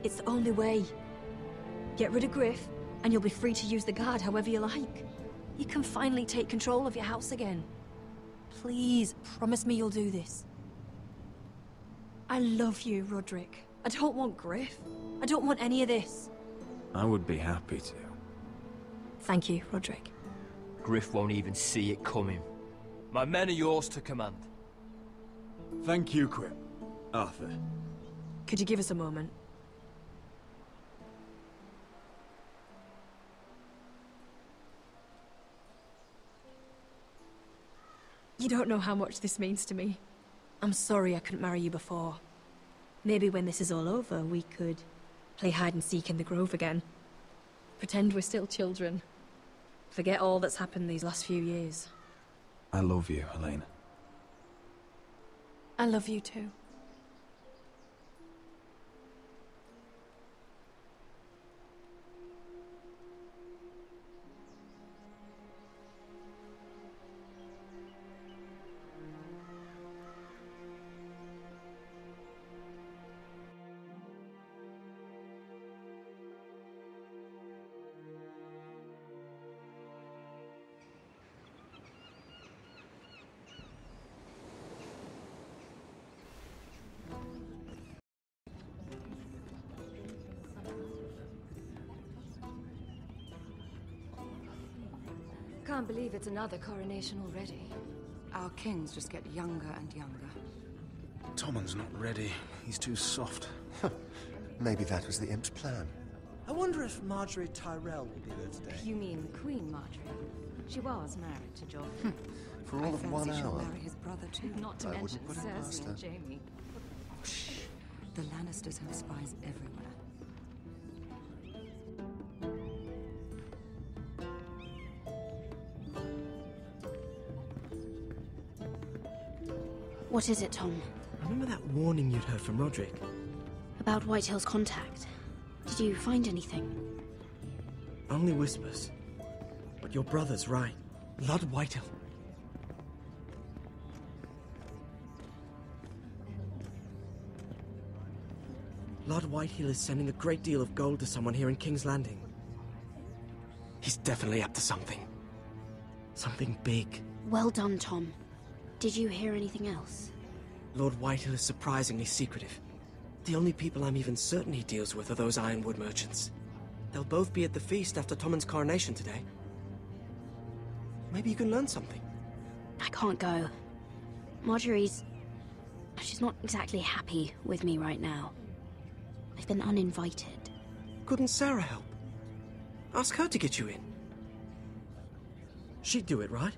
it's the only way. Get rid of Griff, and you'll be free to use the guard however you like. You can finally take control of your house again. Please, promise me you'll do this. I love you, Roderick. I don't want Griff. I don't want any of this. I would be happy to. Thank you, Roderick. Griff won't even see it coming. My men are yours to command. Thank you, Quip. Arthur. Could you give us a moment? You don't know how much this means to me. I'm sorry I couldn't marry you before. Maybe when this is all over, we could play hide and seek in the grove again. Pretend we're still children. Forget all that's happened these last few years. I love you, Helena. I love you too. Can't believe it's another coronation already. Our kings just get younger and younger. Tommen's not ready. He's too soft. Maybe that was the imp's plan. I wonder if Marjorie Tyrell will be there today. You mean Queen Marjorie? She was married to Joffrey. For all of 1 She'll hour. marry his brother too. Not to I mention wouldn't put it past Cersei her. and Jaime. The Lannisters have spies everywhere. What is it, Tom? Remember that warning you'd heard from Roderick? About Whitehill's contact. Did you find anything? Only whispers. But your brother's right. Lord Whitehill. Lord Whitehill is sending a great deal of gold to someone here in King's Landing. He's definitely up to something. Something big. Well done, Tom. Did you hear anything else? Lord Whitehill is surprisingly secretive. The only people I'm even certain he deals with are those ironwood merchants. They'll both be at the feast after Tommen's coronation today. Maybe you can learn something. I can't go. Marjorie's... she's not exactly happy with me right now. I've been uninvited. Couldn't Sarah help? Ask her to get you in. She'd do it, right?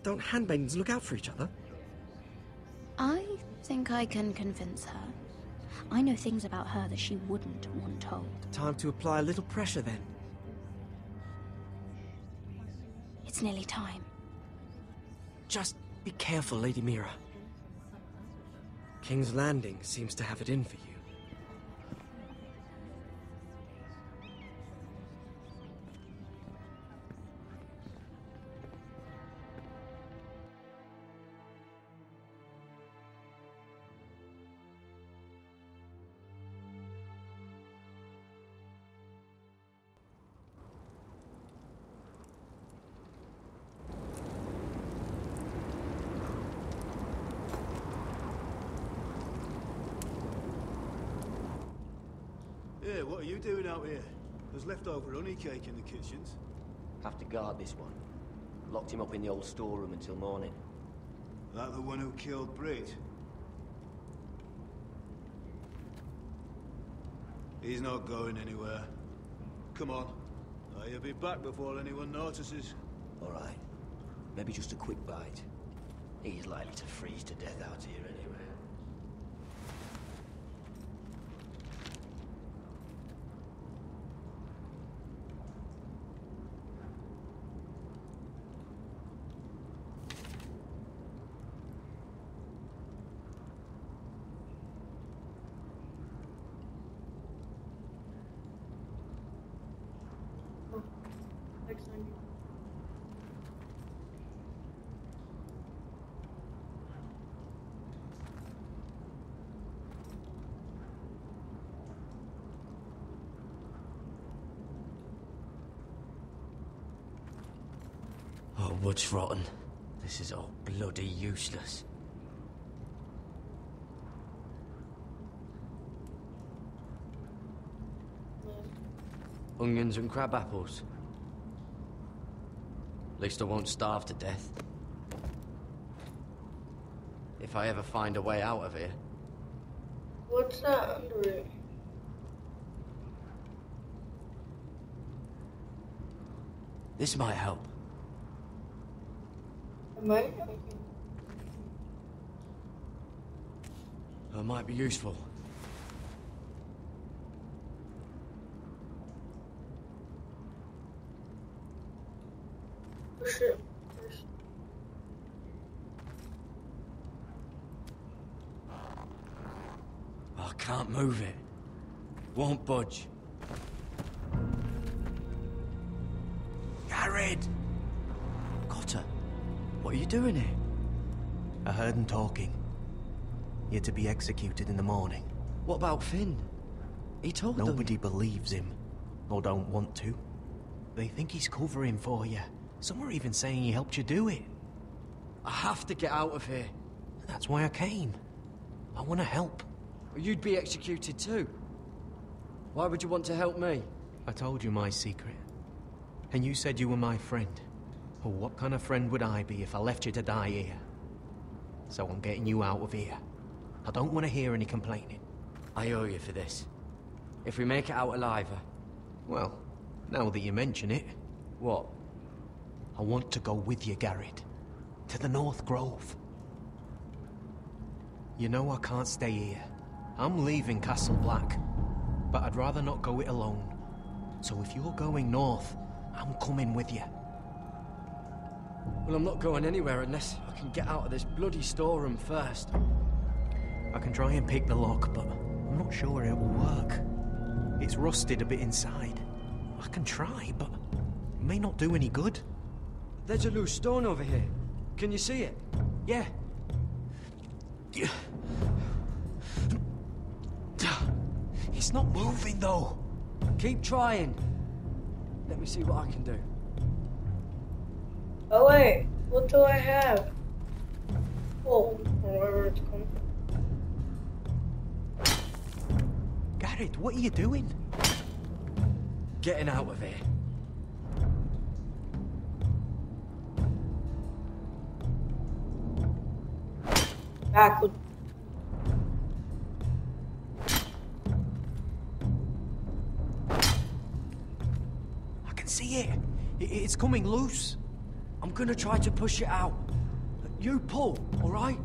Don't handmaidens look out for each other? I think I can convince her. I know things about her that she wouldn't want told. Time to apply a little pressure then. It's nearly time. Just be careful, Lady Mira. King's Landing seems to have it in for you. what are you doing out here? There's leftover honey cake in the kitchens. Have to guard this one. Locked him up in the old storeroom until morning. That the one who killed Brit? He's not going anywhere. Come on. I'll be back before anyone notices. All right. Maybe just a quick bite. He's likely to freeze to death out here anyway. Oh, wood's rotten. This is all bloody useless. Onions and crab apples. At least I won't starve to death. If I ever find a way out of here. What's that under it? This might help. It might. It might be useful. Push it. I can't move it. Won't budge. Garrett! Cotter, what are you doing here? I heard him talking. You're to be executed in the morning. What about Finn? He told them. Nobody believes him, or don't want to. They think he's covering for you. Some are even saying he helped you do it. I have to get out of here. That's why I came. I want to help. You'd be executed too. Why would you want to help me? I told you my secret. And you said you were my friend. Well, what kind of friend would I be if I left you to die here? So I'm getting you out of here. I don't want to hear any complaining. I owe you for this. If we make it out alive... Well, now that you mention it... What? I want to go with you, Garrett. To the North Grove. You know I can't stay here. I'm leaving Castle Black. But I'd rather not go it alone. So if you're going north, I'm coming with you. Well, I'm not going anywhere unless I can get out of this bloody storeroom first. I can try and pick the lock, but I'm not sure it will work. It's rusted a bit inside. I can try, but it may not do any good. There's a loose stone over here. Can you see it? Yeah. It's not moving, though. Keep trying. Let me see what I can do. Oh wait, what do I have? Oh, wherever it's coming from. Garrett, what are you doing? Getting out of here. Backward. I can see it. It's coming loose. I'm gonna try to push it out. You pull, all right?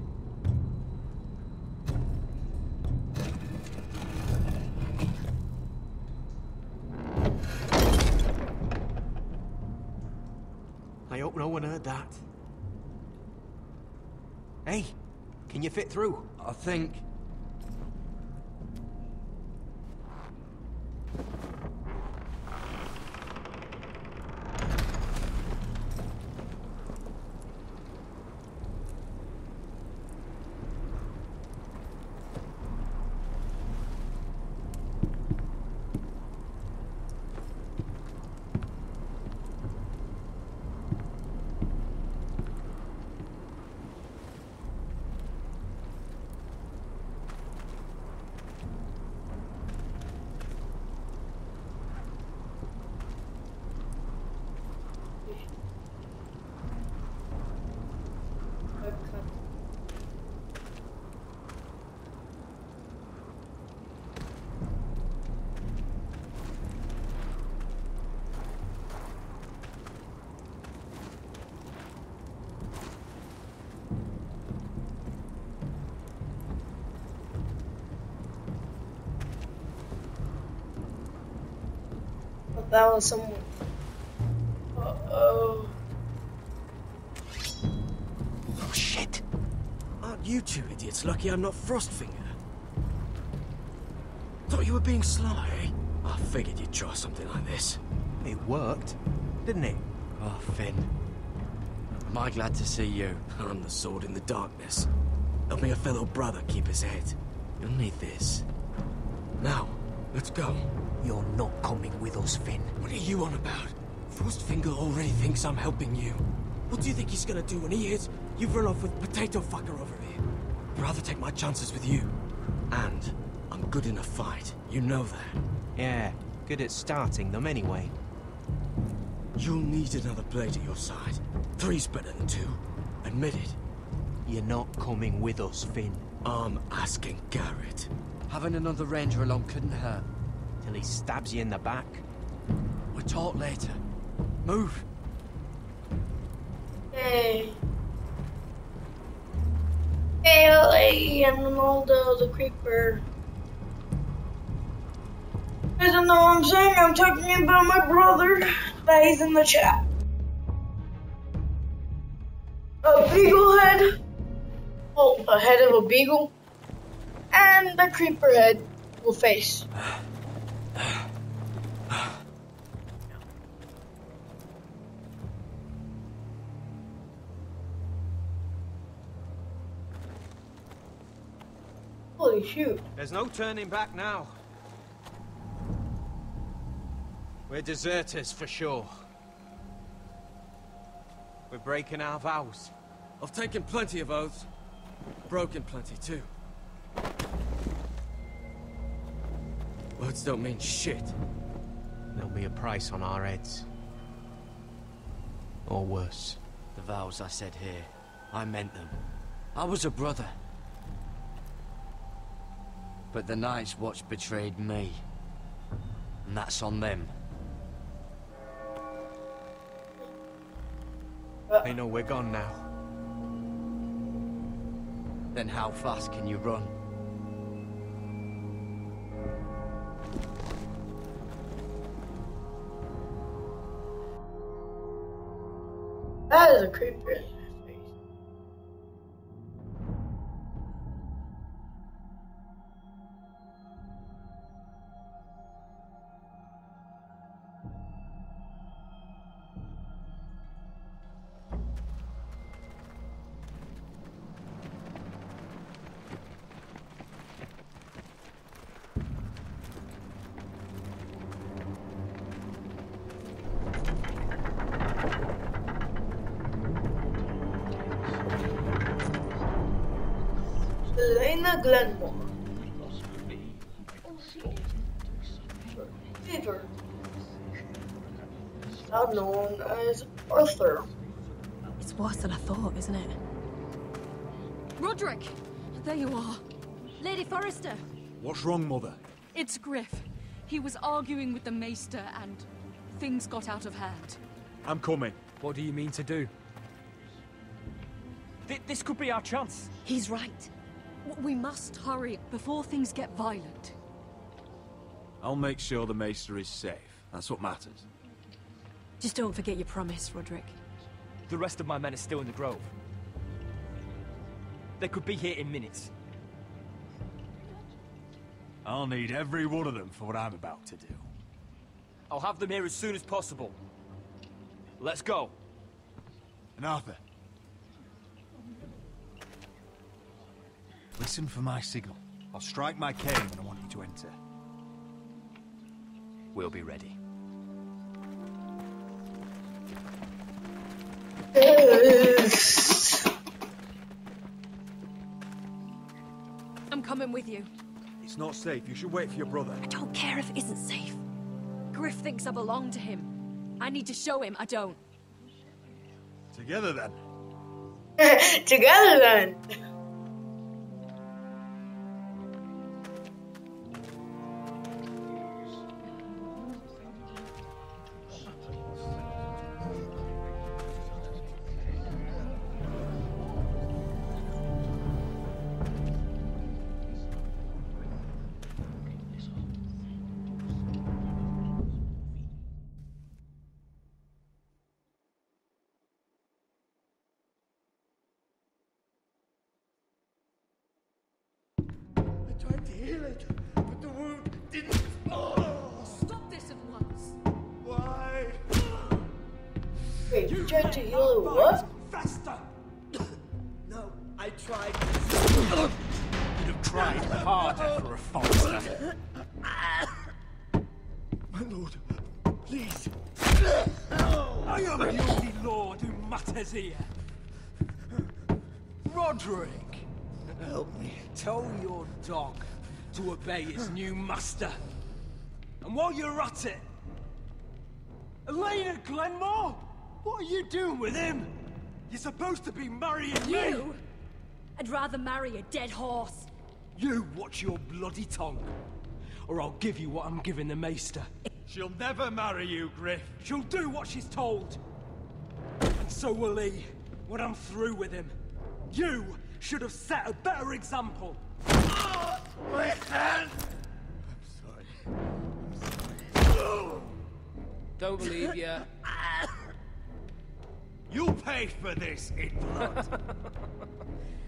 I hope no one heard that. Hey, can you fit through? I think. that was someone. Uh-oh. Oh, shit. Aren't you two idiots lucky I'm not Frostfinger? Thought you were being sly, eh? I figured you'd try something like this. It worked, didn't it? Oh, Finn. Am I glad to see you? I'm the sword in the darkness. Helping a fellow brother keep his head. You'll need this. Now, let's go. You're not coming with us, Finn. What are you on about? Frostfinger already thinks I'm helping you. What do you think he's gonna do when he hears you've run off with Potato Fucker over here? I'd rather take my chances with you. And I'm good in a fight. You know that. Yeah, good at starting them anyway. You'll need another blade at your side. 3's better than 2. Admit it. You're not coming with us, Finn. I'm asking Garrett. Having another ranger along couldn't hurt. Till he stabs you in the back. We'll talk later. Move. Hey. Hey, I'm Ronaldo, the creeper. You don't know what I'm saying? I'm talking about my brother. That he's in the chat. A beagle head. Oh, a head of a beagle. And the creeper head will face. Holy shoot. There's no turning back now. We're deserters for sure. We're breaking our vows. I've taken plenty of oaths. Broken plenty too. Words don't mean shit. There'll be a price on our heads. Or worse. The vows I said here, I meant them. I was a brother. But the Night's Watch betrayed me. And that's on them. They know we're gone now. Then how fast can you run? That is a creeper. Elena Glenmore. Peter. Now known as Arthur. It's worse than I thought, isn't it? Roderick! There you are. Lady Forrester. What's wrong, Mother? It's Griff. He was arguing with the Maester and things got out of hand. I'm coming. What do you mean to do? This could be our chance. He's right. We must hurry before things get violent. I'll make sure the Maester is safe. That's what matters. Just don't forget your promise, Roderick. The rest of my men are still in the grove. They could be here in minutes. I'll need every one of them for what I'm about to do. I'll have them here as soon as possible. Let's go. And Arthur, listen for my signal. I'll strike my cane when I want you to enter. We'll be ready. I'm coming with you. It's not safe. You should wait for your brother. I don't care if it isn't safe. Griff thinks I belong to him. I need to show him I don't. Together then. Together then. Wait, you tried to heal it what? Faster! No, I tried. You'd have tried harder for a Forester. My lord, please. I am the only lord who matters here. Roderick! Help me. Tell your dog to obey his new master. And while you're at it... Elena Glenmore? What are you doing with him? You're supposed to be marrying me! You? I'd rather marry a dead horse. You watch your bloody tongue, or I'll give you what I'm giving the Maester. She'll never marry you, Griff. She'll do what she's told. And so will he, when I'm through with him. You should have set a better example. My hand! I'm sorry. Don't believe you. You'll pay for this in blood.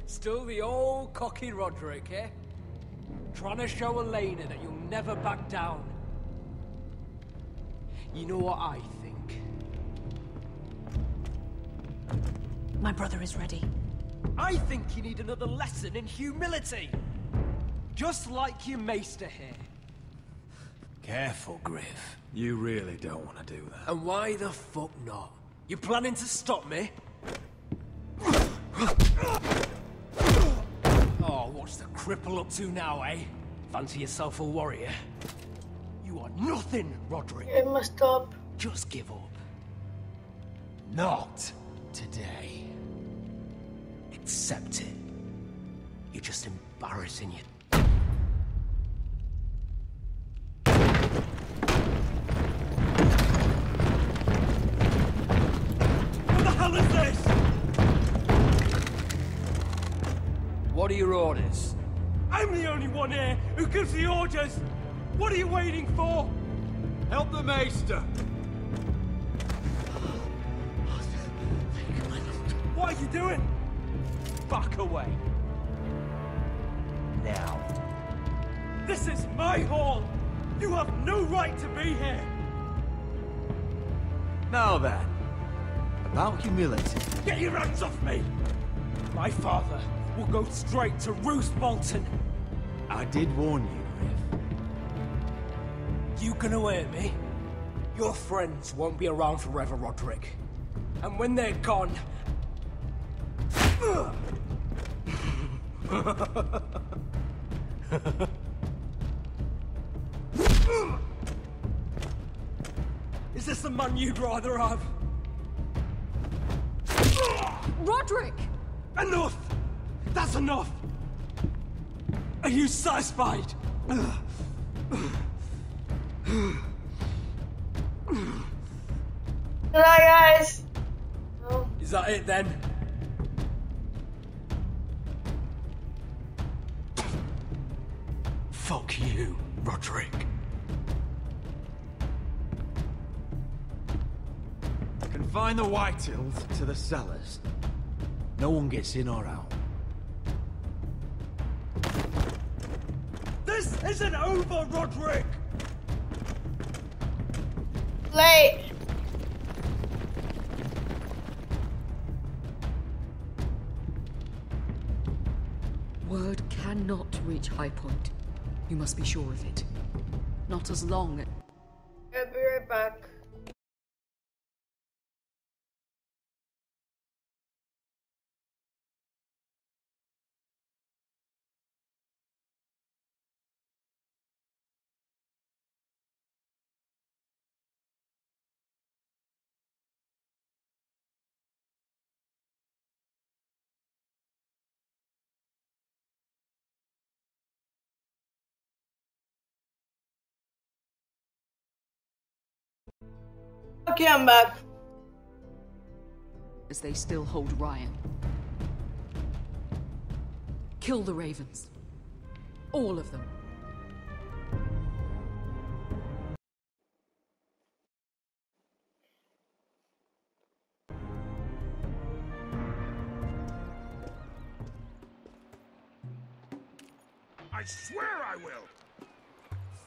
Still the old cocky Roderick, eh? Trying to show Elena that you'll never back down. You know what I think? My brother is ready. I think you need another lesson in humility. Just like your Maester here. Careful, Griff. You really don't want to do that. And why the fuck not? You planning to stop me? Oh, what's the cripple up to now, eh? Fancy yourself a warrior? You are nothing, Roderick. I messed up. Just give up. Not today. Accept it. You're just embarrassing you. What the hell is this? What are your orders? I'm the only one here who gives the orders. What are you waiting for? Help the Maester. What are you doing? Back away. Now. This is my hall. You have no right to be here. Now then, about humility. Get your hands off me. My father will go straight to Roose Bolton. I did warn you, Griff. You gonna hurt me? Your friends won't be around forever, Roderick. And when they're gone... Is this the man you'd rather have? Roderick! Enough! That's enough! Are you satisfied? Good night, guys. Oh. Is that it then? Fuck you, Roderick. Confine the Whitehills to the cellars. No one gets in or out. This isn't over, Roderick! Late. Word cannot reach High Point. You must be sure of it. Not as long. I'll be right back. Okay, I'm back. As they still hold Ryan. Kill the ravens. All of them. I swear I will!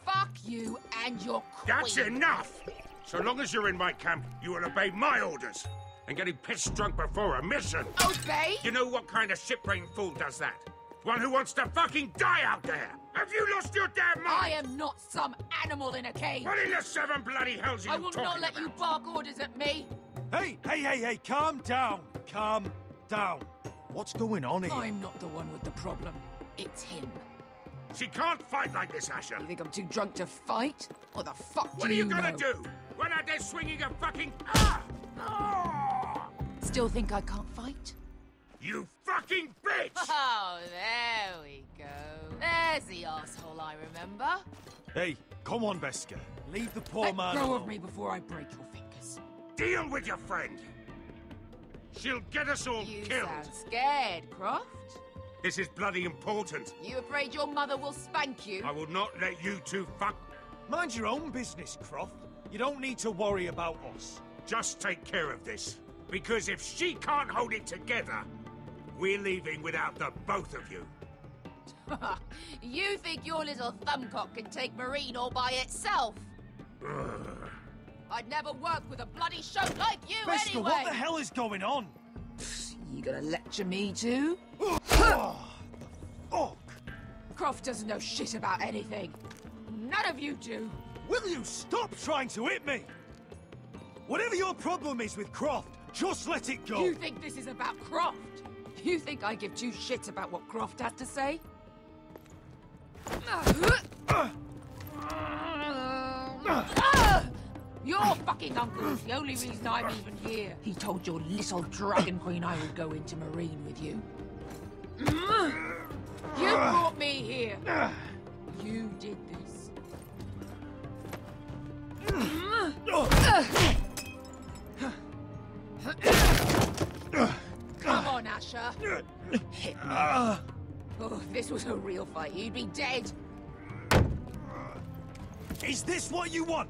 Fuck you and your queen. That's enough! So long as you're in my camp, you will obey my orders. and getting pissed drunk before a mission. Obey? You know what kind of shit-brained fool does that? One who wants to fucking die out there! Have you lost your damn mind? I am not some animal in a cage! What in the seven bloody hells are you I will talking not let about? you bark orders at me! Hey, calm down. Calm down. What's going on here? I'm not the one with the problem. It's him. She can't fight like this, Asher. You think I'm too drunk to fight? What the fuck What do are you know? gonna do? When out there swinging a fucking... Still think I can't fight? You fucking bitch! Oh, there we go. There's the asshole I remember. Hey, come on, Beskar. Leave the poor Let man go alone. of me before I break your fingers. Deal with your friend. She'll get us all You killed. sound scared, Croft. This is bloody important. You afraid your mother will spank you? I will not let you two fuck... Mind your own business, Croft. You don't need to worry about us. Just take care of this. Because if she can't hold it together, we're leaving without the both of you. You think your little thumbcock can take Marine all by itself? I'd never work with a bloody show like you Beskar, anyway! what the hell is going on? You gonna lecture me too? Fuck! Croft doesn't know shit about anything. None of you do. Will you stop trying to hit me? Whatever your problem is with Croft, just let it go. You think this is about Croft? You think I give two shits about what Croft has to say? Your fucking uncle is the only reason I'm even here. He told your little dragon queen I would go into Marine with you. You brought me here. You did this. Come on, Asher. Hit me. Oh, if this was a real fight, you'd be dead. Is this what you want?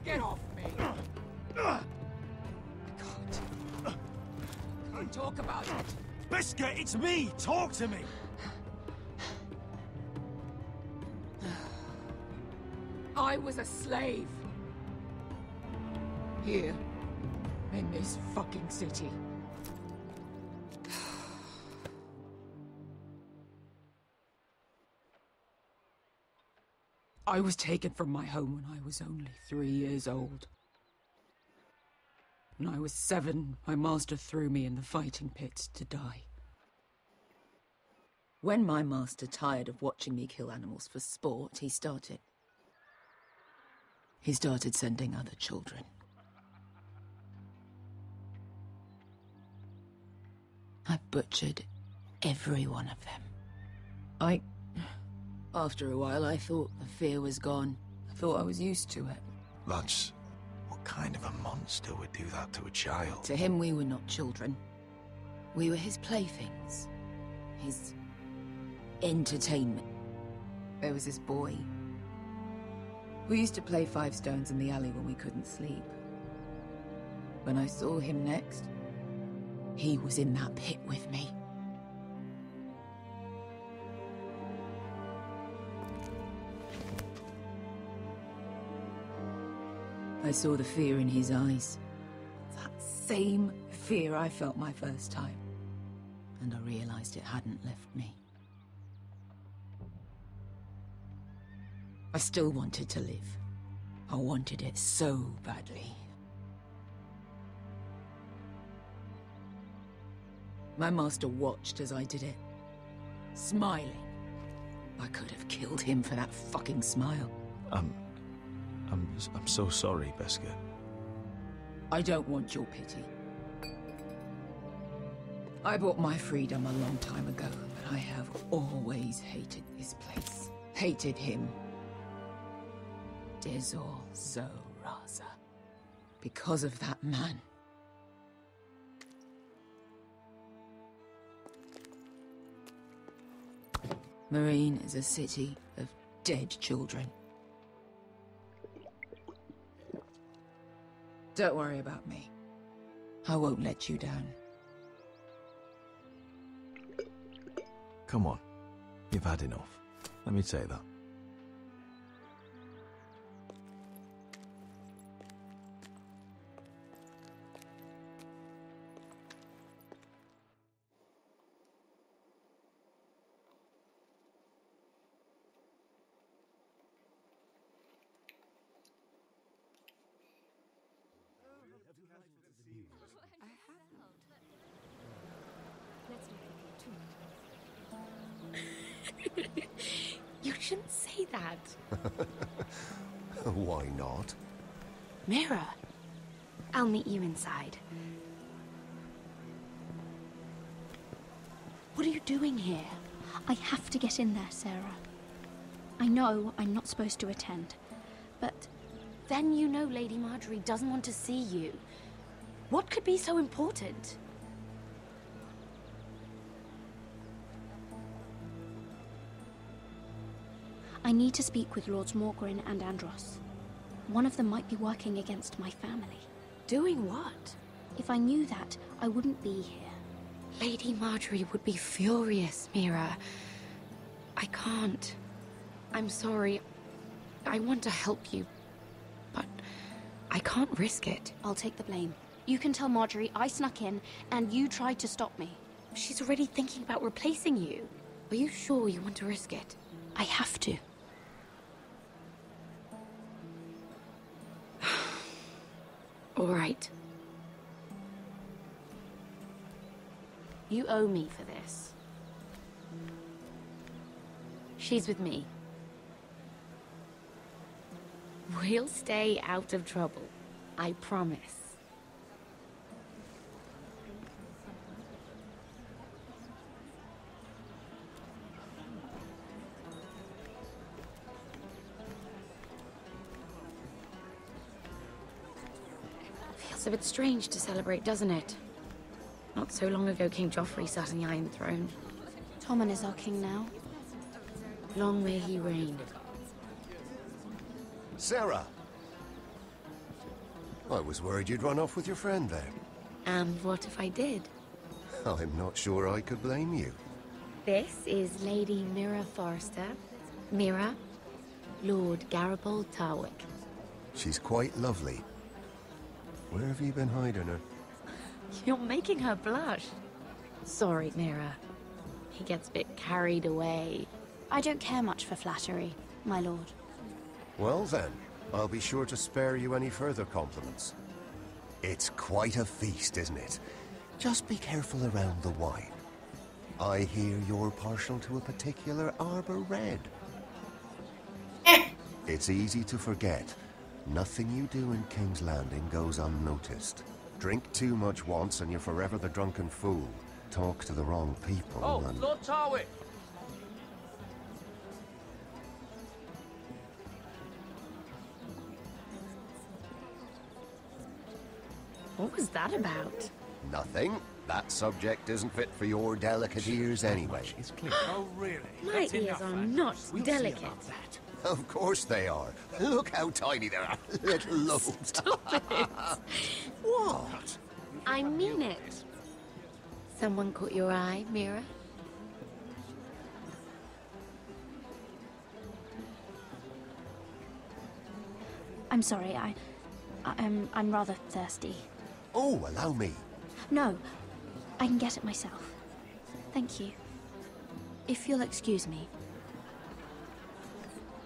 Get off me. I can't talk about it. Beskar, it's me! Talk to me! I was a slave. Here. In this fucking city. I was taken from my home when I was only 3 years old. When I was 7, my master threw me in the fighting pits to die. When my master tired of watching me kill animals for sport, he started sending other children. I butchered every one of them. After a while, I thought the fear was gone. I thought I was used to it. Lads, what kind of a monster would do that to a child? To him, we were not children. We were his playthings. His entertainment. There was this boy. We used to play 5 stones in the alley when we couldn't sleep. When I saw him next, he was in that pit with me. I saw the fear in his eyes. That same fear I felt my first time. And I realized it hadn't left me. I still wanted to live. I wanted it so badly. My master watched as I did it, smiling. I could have killed him for that fucking smile. I'm so sorry, Beskar. I don't want your pity. I bought my freedom a long time ago, but I have always hated this place. Hated him. Dezor Zoraza. Because of that man. Marine is a city of dead children. Don't worry about me. I won't let you down. Come on. You've had enough. Let me say that. You shouldn't say that. Why not? Mira, I'll meet you inside. What are you doing here? I have to get in there, Sarah. I know I'm not supposed to attend, but then you know Lady Marjorie doesn't want to see you. What could be so important? I need to speak with Lords Morgrin and Andros. One of them might be working against my family. Doing what? If I knew that, I wouldn't be here. Lady Marjorie would be furious, Mira. I can't. I'm sorry. I want to help you, but I can't risk it. I'll take the blame. You can tell Marjorie I snuck in and you tried to stop me. She's already thinking about replacing you. Are you sure you want to risk it? I have to. All right. You owe me for this. She's with me. We'll stay out of trouble. I promise. Feels a bit strange to celebrate, doesn't it? Not so long ago, King Joffrey sat on the Iron Throne. Tommen is our king now. Long may he reign. Sarah! I was worried you'd run off with your friend there. And what if I did? I'm not sure I could blame you. This is Lady Mira Forrester. Mira, Lord Garibald Tarwick. She's quite lovely. Where have you been hiding her? You're making her blush. Sorry, Mira. He gets a bit carried away. I don't care much for flattery, my lord. Well then, I'll be sure to spare you any further compliments. It's quite a feast, isn't it? Just be careful around the wine. I hear you're partial to a particular Arbor Red. It's easy to forget. Nothing you do in King's Landing goes unnoticed. Drink too much once and you're forever the drunken fool. Talk to the wrong people and... Lord Tarwick! What was that about? Nothing. That subject isn't fit for your delicate ears anyway. It's clear. Oh, really? My ears are not delicate. Of course they are. Look how tiny they are. Little lobes. Stop it. What? I mean it. Someone caught your eye, Mira? I'm sorry, I'm rather thirsty. Oh, allow me. No, I can get it myself. Thank you. If you'll excuse me.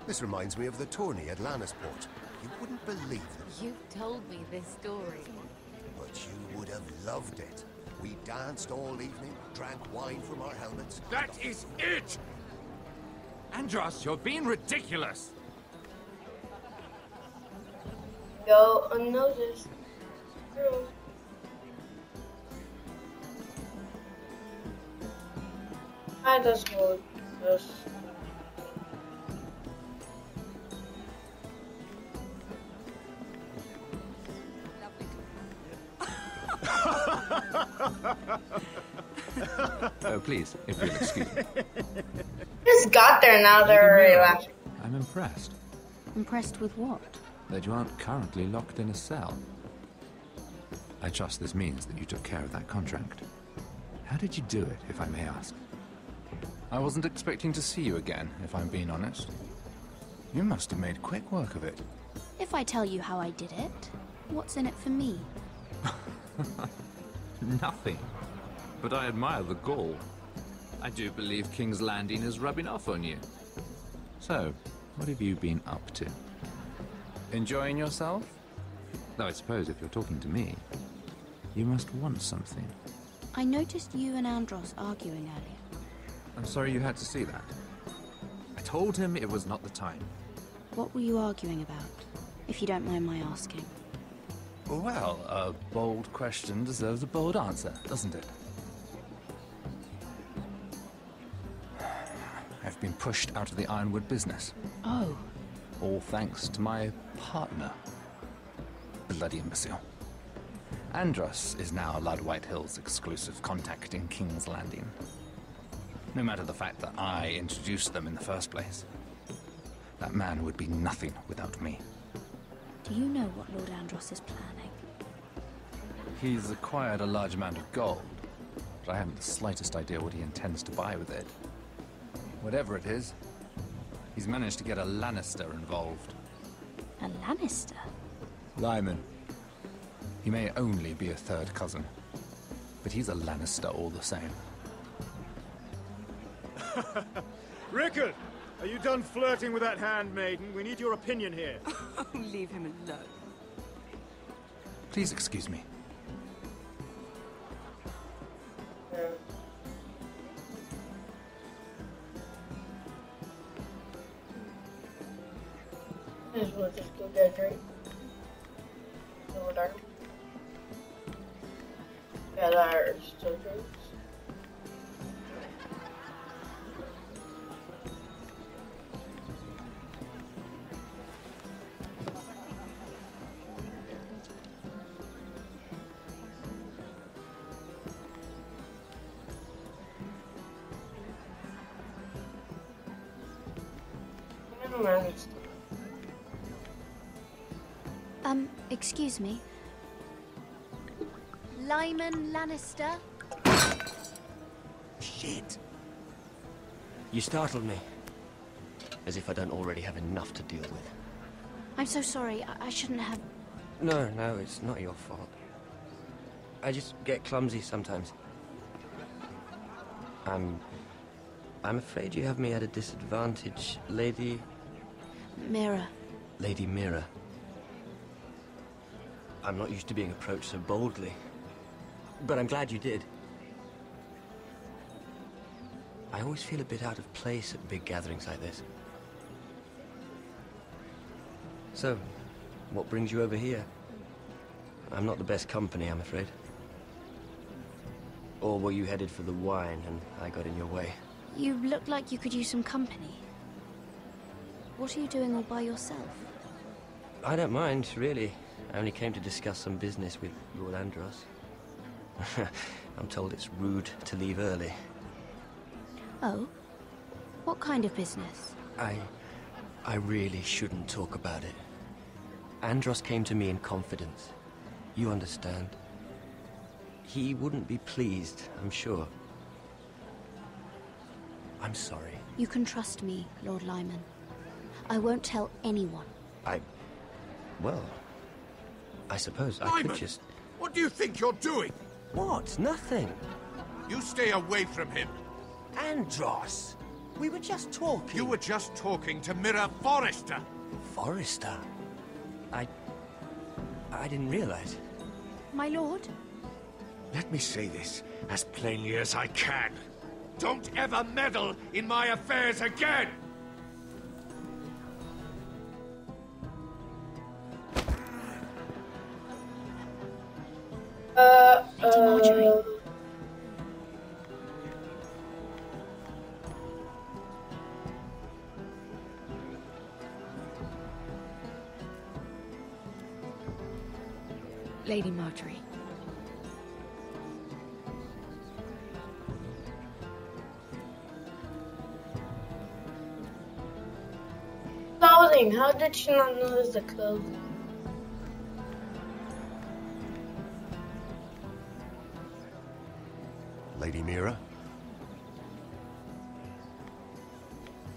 This reminds me of the tourney at Lannisport. You wouldn't believe it. You've told me this story. But you would have loved it. We danced all evening, drank wine from our helmets. That is it! Andros, you're being ridiculous. Go unnoticed. True. I just hold this. Oh, please, if you'll excuse me. Just got there, now they're already laughing. I'm impressed Impressed with what? that you aren't currently locked in a cell. I trust this means that you took care of that contract. How did you do it, if I may ask? I wasn't expecting to see you again, if I'm being honest. You must have made quick work of it. If I tell you how I did it, what's in it for me? Nothing. But I admire the gall. I do believe King's Landing is rubbing off on you. So, what have you been up to? Enjoying yourself? Though I suppose if you're talking to me, you must want something. I noticed you and Andros arguing earlier. I'm sorry you had to see that. I told him it was not the time. What were you arguing about, if you don't mind my asking? Well, a bold question deserves a bold answer, doesn't it? I've been pushed out of the ironwood business. Oh. All thanks to my partner. Bloody imbecile. Andros is now Lord Whitehill's exclusive contact in King's Landing. No matter the fact that I introduced them in the first place. That man would be nothing without me. Do you know what Lord Andros is planning? He's acquired a large amount of gold, but I haven't the slightest idea what he intends to buy with it. Whatever it is, he's managed to get a Lannister involved. A Lannister? Lyman. He may only be a third cousin, but he's a Lannister all the same. Rickard, are you done flirting with that handmaiden? We need your opinion here. Oh, leave him alone. Please excuse me. This will just go dead, right? Over there. Yeah, that hurts. Still hurts. Excuse me. Lyman Lannister? Shit. You startled me. As if I don't already have enough to deal with. I'm so sorry. I shouldn't have... No, it's not your fault. I just get clumsy sometimes. I'm afraid you have me at a disadvantage, Lady... Mira. Lady Mira. I'm not used to being approached so boldly. But I'm glad you did. I always feel a bit out of place at big gatherings like this. So, what brings you over here? I'm not the best company, I'm afraid. Or were you headed for the wine and I got in your way? You look like you could use some company. What are you doing all by yourself? I don't mind, really. I only came to discuss some business with Lord Andros. I'm told it's rude to leave early. Oh? What kind of business? I really shouldn't talk about it. Andros came to me in confidence. You understand. He wouldn't be pleased, I'm sure. I'm sorry. You can trust me, Lord Lyman. I won't tell anyone. Well, I suppose I Lyman, could just... what do you think you're doing? What? Nothing. You stay away from him. Andros! We were just talking. You were just talking to Mira Forrester. Forrester? I didn't realize. My lord? Let me say this as plainly as I can. Don't ever meddle in my affairs again! Lady Marjorie. Lady Marjorie. Clothing. How did she not notice the clothing? Lady Mira?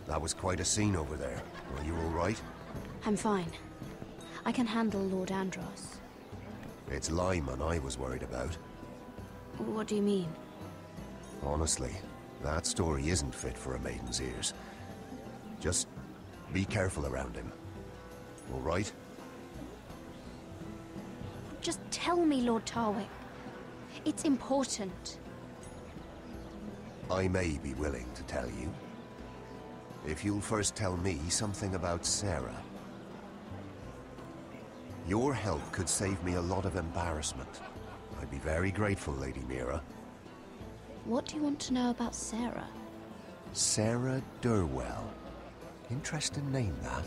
That was quite a scene over there. Are you all right? I'm fine. I can handle Lord Andros. It's Lyman I was worried about. What do you mean? Honestly, that story isn't fit for a maiden's ears. Just be careful around him. All right? Just tell me, Lord Tarwick. It's important. I may be willing to tell you. If you'll first tell me something about Sarah. Your help could save me a lot of embarrassment. I'd be very grateful, Lady Mira. What do you want to know about Sarah? Sarah Durwell. Interesting name, that.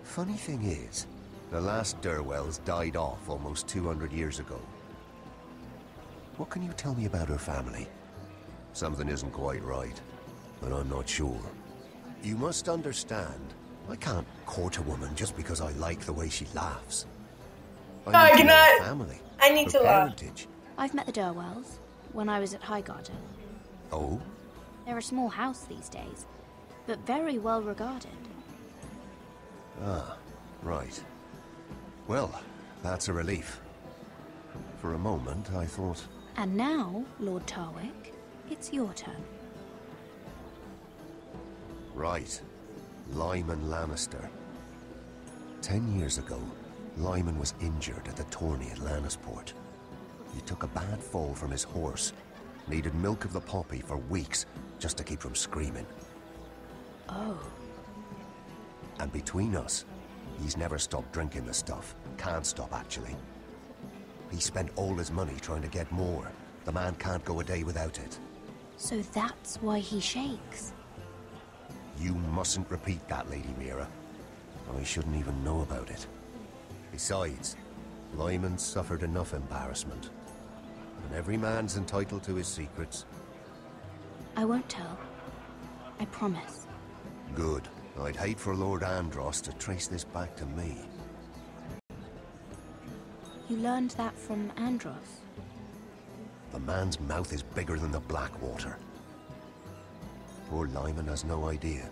Funny thing is, the last Durwells died off almost 200 years ago. What can you tell me about her family? Something isn't quite right, but I'm not sure. You must understand, I can't court a woman just because I like the way she laughs. I need to know her family, I need to laugh. parentage. I've met the Durwells when I was at Highgarden. Oh? They're a small house these days, but very well regarded. Ah, right. Well, that's a relief. For a moment, I thought... And now, Lord Tarwick, it's your turn. Right. Lyman Lannister. 10 years ago, Lyman was injured at the tourney at Lannisport. He took a bad fall from his horse. Needed milk of the poppy for weeks just to keep from screaming. Oh. And between us, he's never stopped drinking the stuff. Can't stop, actually. He spent all his money trying to get more. The man can't go a day without it. So that's why he shakes. You mustn't repeat that, Lady Mira. I shouldn't even know about it. Besides, Lyman suffered enough embarrassment. And every man's entitled to his secrets. I won't tell. I promise. Good. I'd hate for Lord Andros to trace this back to me. You learned that from Andros? The man's mouth is bigger than the Blackwater. Poor Lyman has no idea.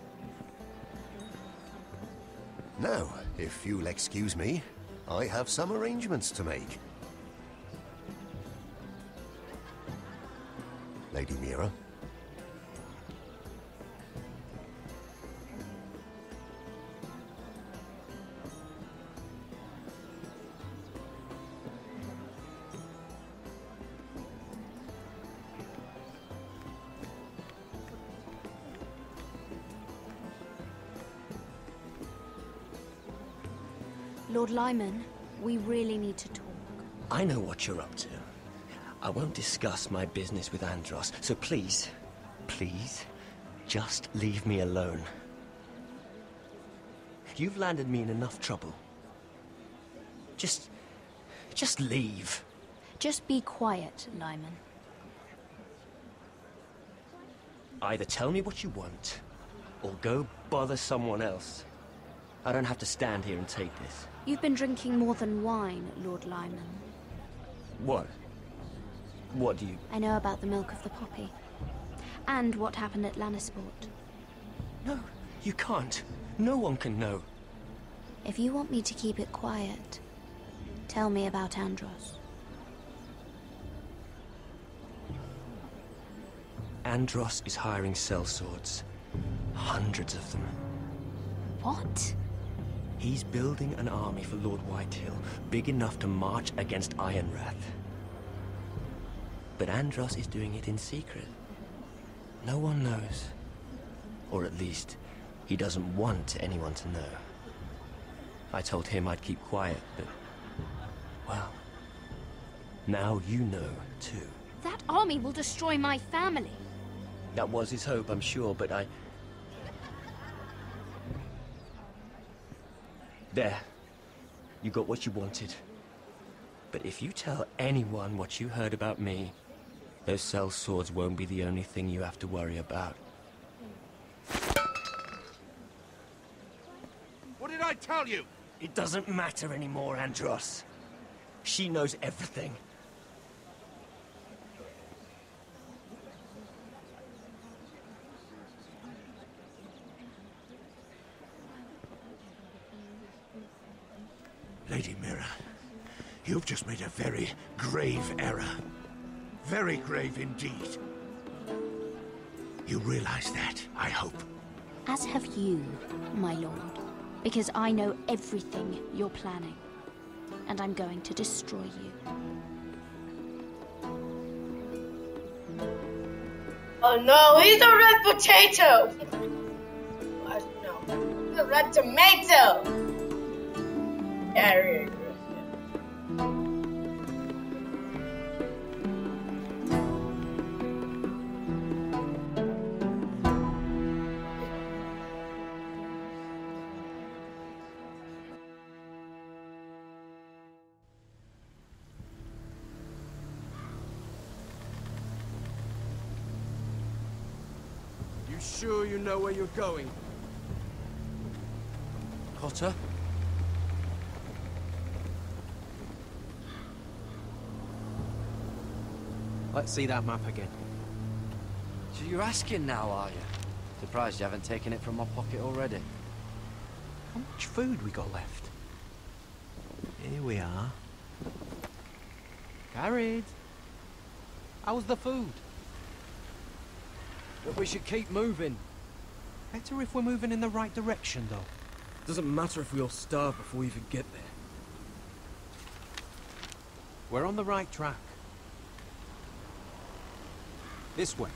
Now, if you'll excuse me, I have some arrangements to make. Lady Mira? Lord Lyman, we really need to talk. I know what you're up to. I won't discuss my business with Andros, so please, please, just leave me alone. You've landed me in enough trouble. Just leave. Just be quiet, Lyman. Either tell me what you want, or go bother someone else. I don't have to stand here and take this. You've been drinking more than wine, Lord Lyman. What? What do you... I know about the milk of the poppy. And what happened at Lannisport. No, you can't. No one can know. If you want me to keep it quiet, tell me about Andros. Andros is hiring sellswords. Hundreds of them. What? He's building an army for Lord Whitehill, big enough to march against Ironrath. But Andros is doing it in secret. No one knows. Or at least, he doesn't want anyone to know. I told him I'd keep quiet, but... well... now you know, too. That army will destroy my family. That was his hope, I'm sure, but I... There. You got what you wanted. But if you tell anyone what you heard about me, those sellswords won't be the only thing you have to worry about. What did I tell you? It doesn't matter anymore, Andros. She knows everything. Lady Mira, you've just made a very grave error. Very grave indeed. You realize that, I hope. As have you, my lord. Because I know everything you're planning. And I'm going to destroy you. Oh no, he's a red potato! No, he's a red tomato! Yeah, really. You sure you know where you're going? Cotter? Let's see that map again. So you're asking now, are you? Surprised you haven't taken it from my pocket already. How much food we got left? Here we are. Carried. How's the food? But we should keep moving. Better if we're moving in the right direction, though. Doesn't matter if we all starve before we even get there. We're on the right track. This way.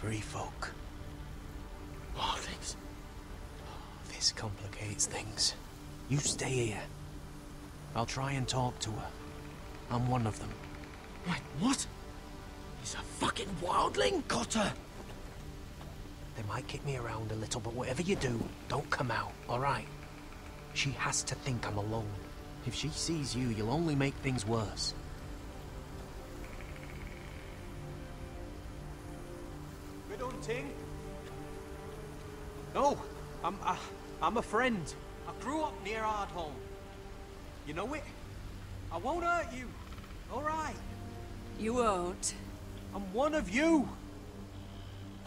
Free folk. Wildlings. This complicates things. You stay here. I'll try and talk to her. I'm one of them. Wait, what? He's a fucking wildling? Cotter! They might kick me around a little, but whatever you do, don't come out, alright? She has to think I'm alone. If she sees you, you'll only make things worse. No, I'm a friend. I grew up near Ardholm. You know it? I won't hurt you. All right. You won't. I'm one of you.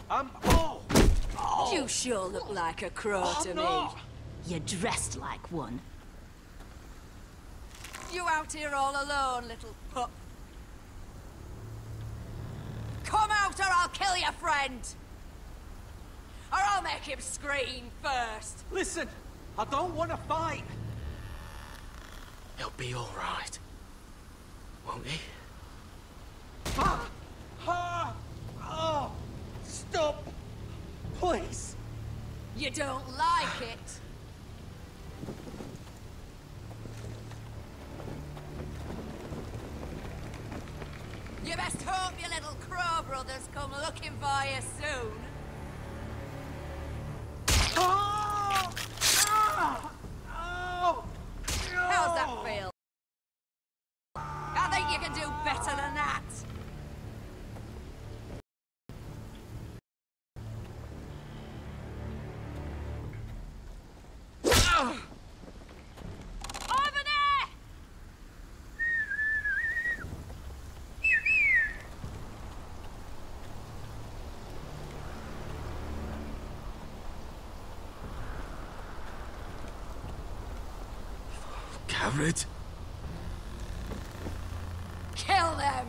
Oh! You sure look like a crow to me. You're dressed like one. You out here all alone, little pup. Come out or I'll kill your friend. Or I'll make him scream first. Listen, I don't want to fight. He'll be all right. Won't he? Oh! Stop! Please! You don't like it. You best hope your little crow brothers come looking for you soon. How's that feel? I think you can do better than that. Over there! Carrot? Kill them!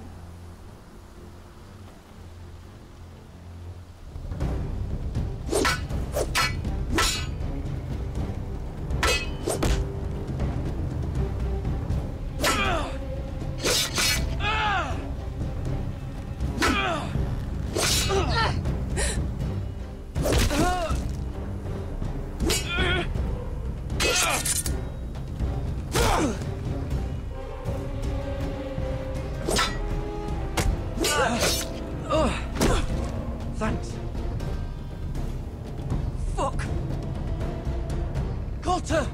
Thanks. Fuck! Cotter!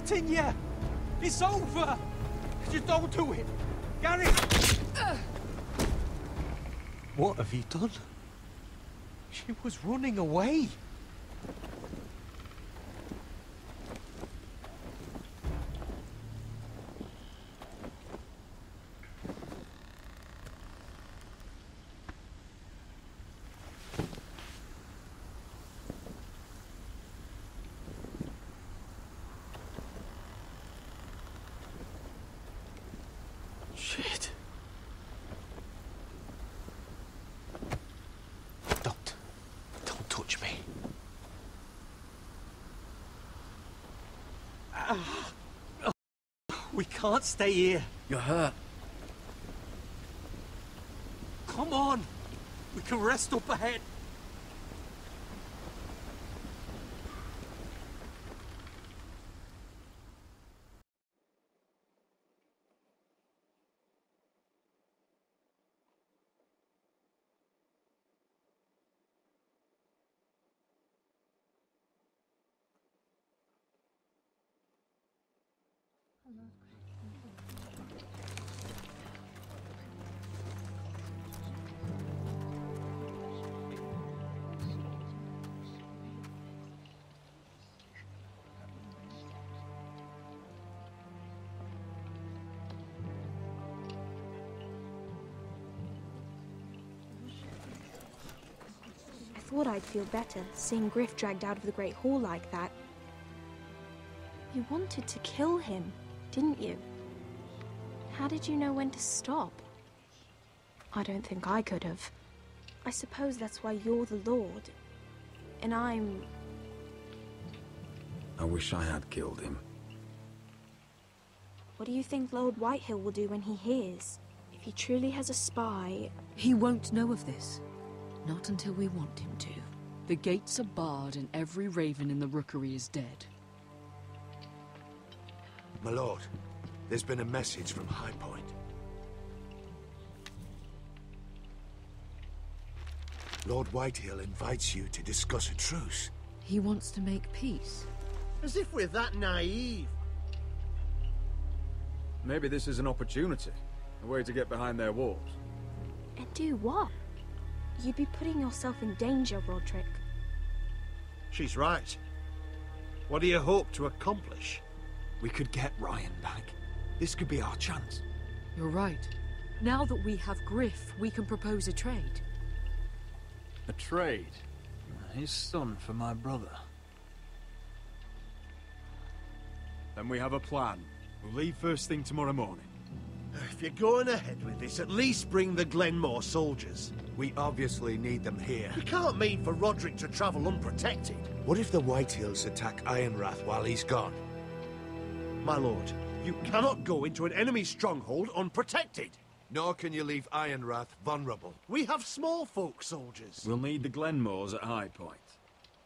hurting you! It's over! Just don't do it! Gary! What have you done? She was running away. Shit. Don't touch me. We can't stay here. You're hurt. Come on. We can rest up ahead. I thought I'd feel better seeing Griff dragged out of the Great Hall like that. You wanted to kill him, didn't you? How did you know when to stop? I don't think I could have. I suppose that's why you're the Lord, and I'm... I wish I had killed him. What do you think Lord Whitehill will do when he hears? If he truly has a spy... He won't know of this. Not until we want him to. The gates are barred and every raven in the rookery is dead. My lord, there's been a message from High Point. Lord Whitehill invites you to discuss a truce. He wants to make peace. As if we're that naive. Maybe this is an opportunity. A way to get behind their walls. And do what? You'd be putting yourself in danger, Roderick. She's right. What do you hope to accomplish? We could get Ryan back. This could be our chance. You're right. Now that we have Griff, we can propose a trade. A trade? His son for my brother. Then we have a plan. We'll leave first thing tomorrow morning. If you're going ahead with this, at least bring the Glenmore soldiers. We obviously need them here. You can't mean for Roderick to travel unprotected. What if the Whitehills attack Ironrath while he's gone? My lord, you cannot go into an enemy stronghold unprotected. Nor can you leave Ironrath vulnerable. We have small folk soldiers. We'll need the Glenmores at High Point.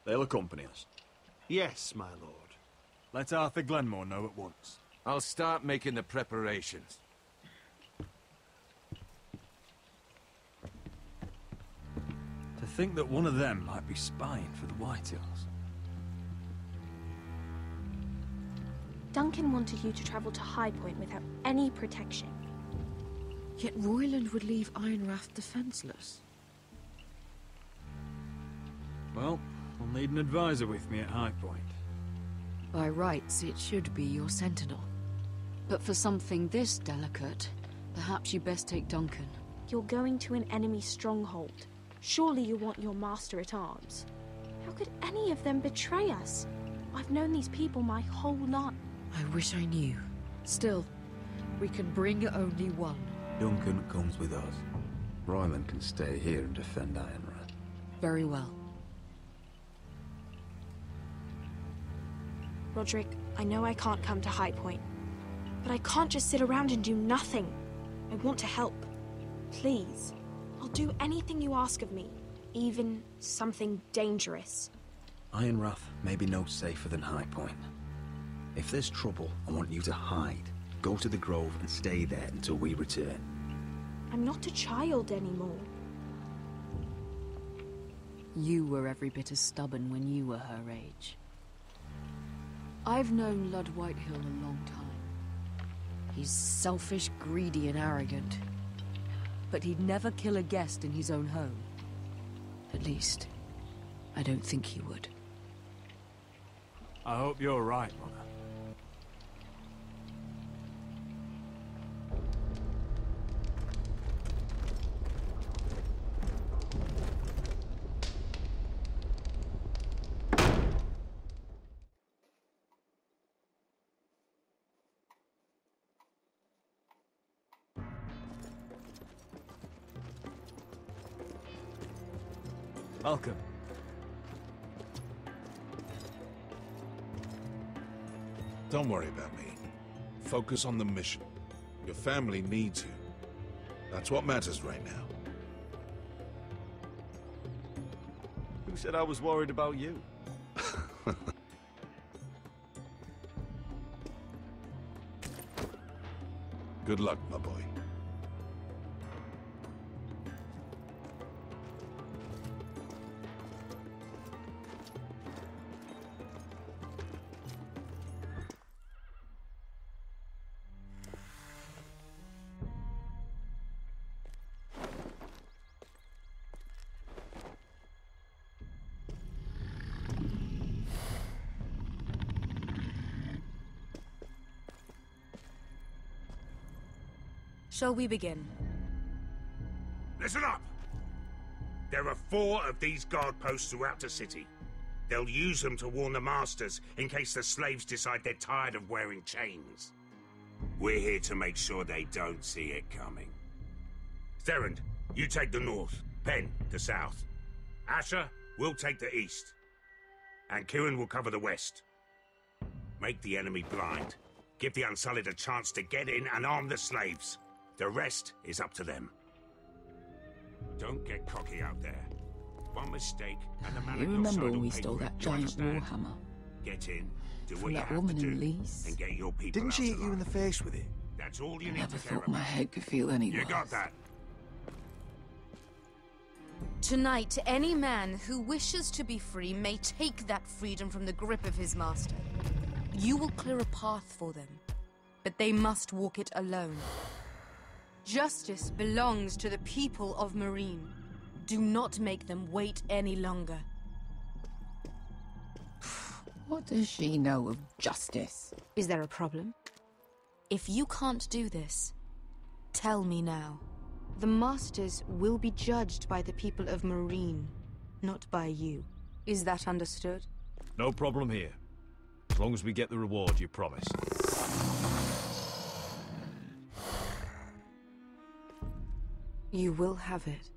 They'll accompany us. Yes, my lord. Let Arthur Glenmore know at once. I'll start making the preparations. To think that one of them might be spying for the Whitehills. Duncan wanted you to travel to High Point without any protection. Yet Royland would leave Ironrath defenseless. Well, I'll need an advisor with me at High Point. By rights, it should be your sentinel. But for something this delicate, perhaps you best take Duncan. You're going to an enemy stronghold. Surely you want your master-at-arms. How could any of them betray us? I've known these people my whole life. I wish I knew. Still, we can bring only one. Duncan comes with us. Royland can stay here and defend Ironrath. Very well. Roderick, I know I can't come to High Point, but I can't just sit around and do nothing. I want to help. Please. I'll do anything you ask of me, even something dangerous. Ironrath may be no safer than High Point. If there's trouble, I want you to hide. Go to the Grove and stay there until we return. I'm not a child anymore. You were every bit as stubborn when you were her age. I've known Lud Whitehill a long time. He's selfish, greedy, and arrogant. But he'd never kill a guest in his own home. At least, I don't think he would. I hope you're right, Mother. Welcome. Don't worry about me. Focus on the mission. Your family needs you. That's what matters right now. Who said I was worried about you? Good luck, my boy. Shall we begin? Listen up! There are 4 of these guard posts throughout the city. They'll use them to warn the masters in case the slaves decide they're tired of wearing chains. We're here to make sure they don't see it coming. Therend, you take the north. Pen, the south. Asher, we'll take the east. And Kieran will cover the west. Make the enemy blind. Give the Unsullied a chance to get in and arm the slaves. The rest is up to them. Don't get cocky out there. One mistake and the man You at your remember side when will we pay stole for it. that You giant understand? warhammer? Get in, do From what you that have woman to do, in Lee's? and get your people Didn't out she hit you alive. in the face with it? That's all you I need never to care thought my about. head could feel any You worse. got that? Tonight, any man who wishes to be free may take that freedom from the grip of his master. You will clear a path for them, but they must walk it alone. Justice belongs to the people of Marine. Do not make them wait any longer. What does she know of justice? Is there a problem? If you can't do this, tell me now. The Masters will be judged by the people of Marine, not by you. Is that understood? No problem here. As long as we get the reward you promised. You will have it.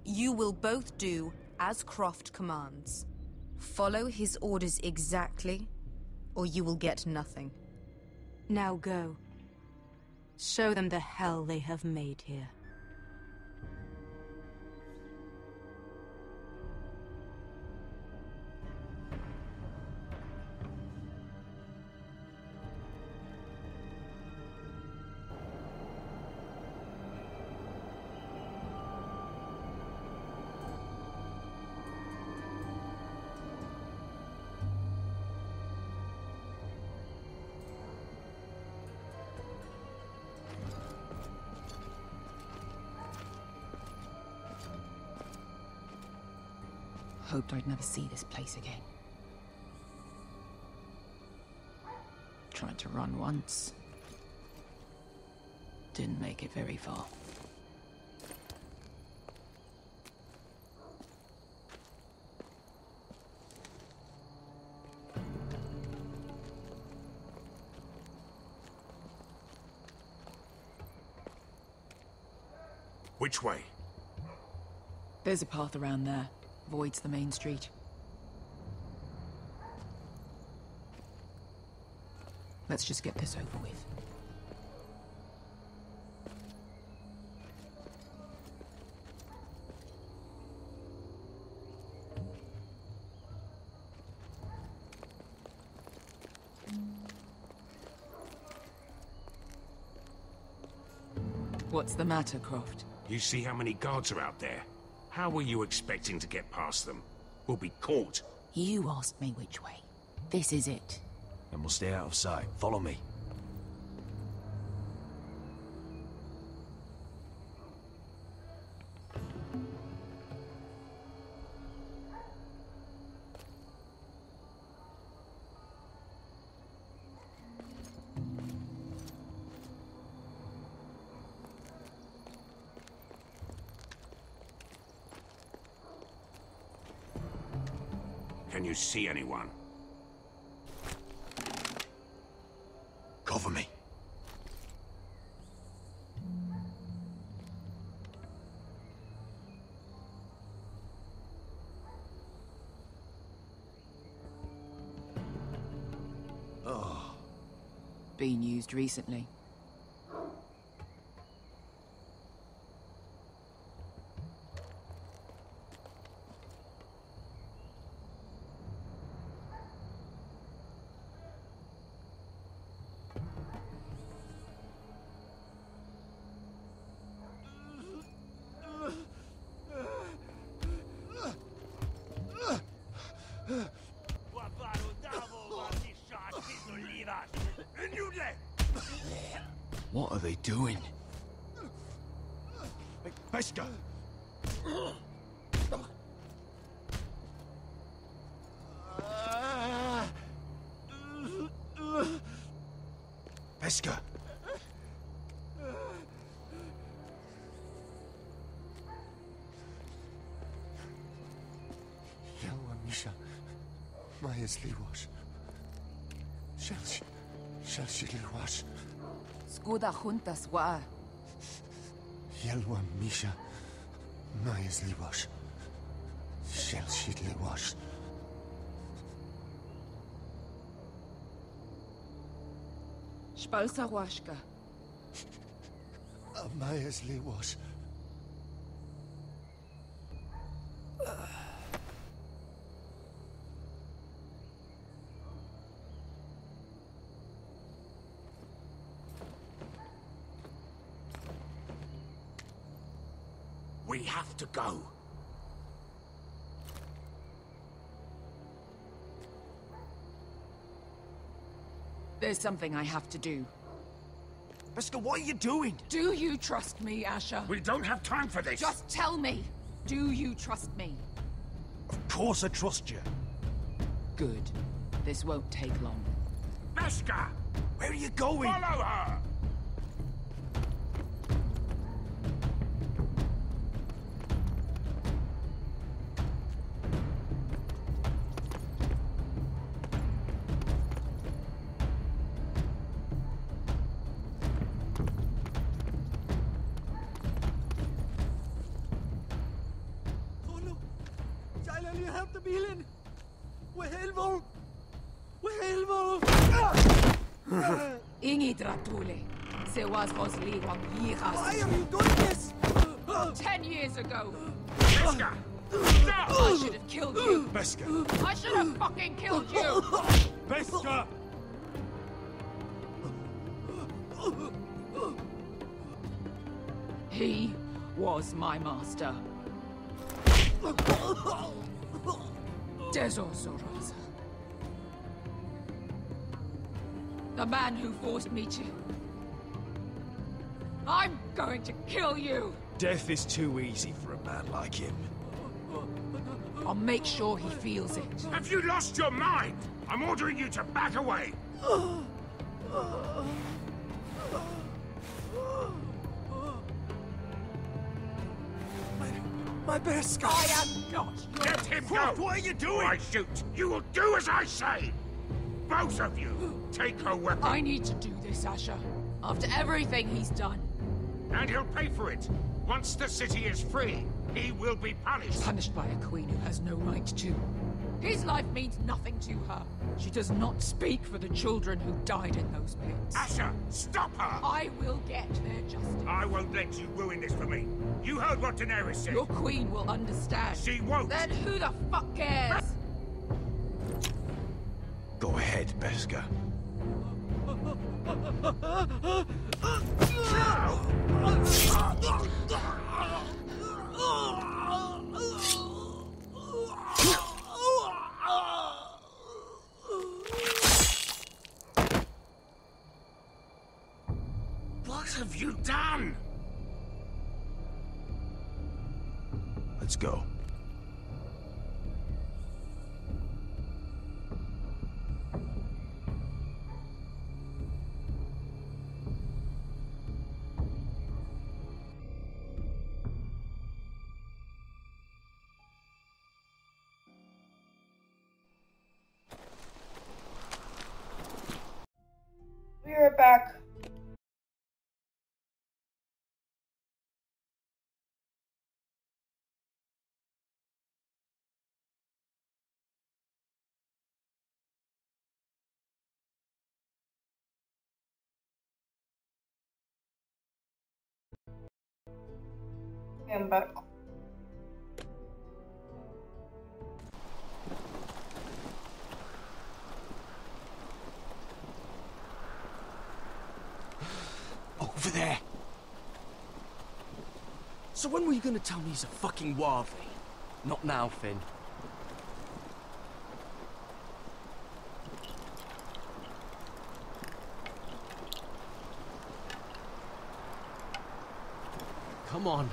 You will both do as Croft commands. Follow his orders exactly, or you will get nothing. Now go. Show them the hell they have made here. Hoped I'd never see this place again. Tried to run once. Didn't make it very far. Which way? There's a path around there. Avoids the main street. Let's just get this over with. What's the matter, Croft? You see how many guards are out there? How were you expecting to get past them? We'll be caught. You asked me which way. This is it. Then we'll stay out of sight. Follow me. Can you see anyone? Cover me. Oh. Been used recently. What are they doing? Pesca! Pesca! Yelwa Misha, Maya's Liwash. Shall she Liwash? Skuda juntas wa. Yelwa Misha, Maya's Liwash. Shall she Liwash? Spalsa washka. Maya's Liwash. We have to go. There's something I have to do. Pesca, what are you doing? Do you trust me, Asher? We don't have time for this. Just tell me. Do you trust me? Of course I trust you. Good. This won't take long. Pesca! Where are you going? Follow her! Ingi Dratule. Se was liwang yichas. Why are you doing this? 10 years ago. Pesca! Stop! I should have killed you. Pesca! I should have fucking killed you. Pesca! He was my master. Desosorosa. The man who forced me to... I'm going to kill you! Death is too easy for a man like him. I'll make sure he feels it. Have you lost your mind? I'm ordering you to back away. My best guy! I am not. Let him go! What are you doing? I shoot. You will do as I say. Both of you, take her weapon. I need to do this, Asher. After everything he's done. And he'll pay for it. Once the city is free, he will be punished. Punished by a queen who has no right to. His life means nothing to her. She does not speak for the children who died in those pits. Asher, stop her! I will get their justice. I won't let you ruin this for me. You heard what Daenerys said. Your queen will understand. She won't. Then who the fuck cares? Go ahead, Pesca. What have you done? Let's go. Be right back. Okay, I'm back. Over there. So when were you gonna tell me he's a fucking Warvey? Not now, Finn. Come on.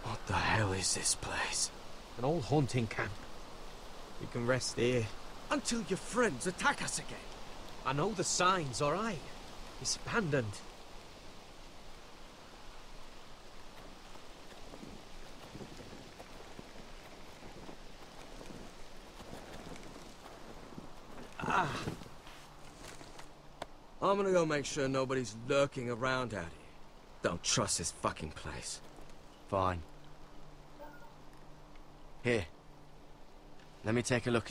What the hell is this place? An old hunting camp. We can rest here. Until your friends attack us again. I know the signs, alright? It's abandoned. I'm gonna go make sure nobody's lurking around out here. Don't trust this fucking place. Fine. Here. Let me take a look.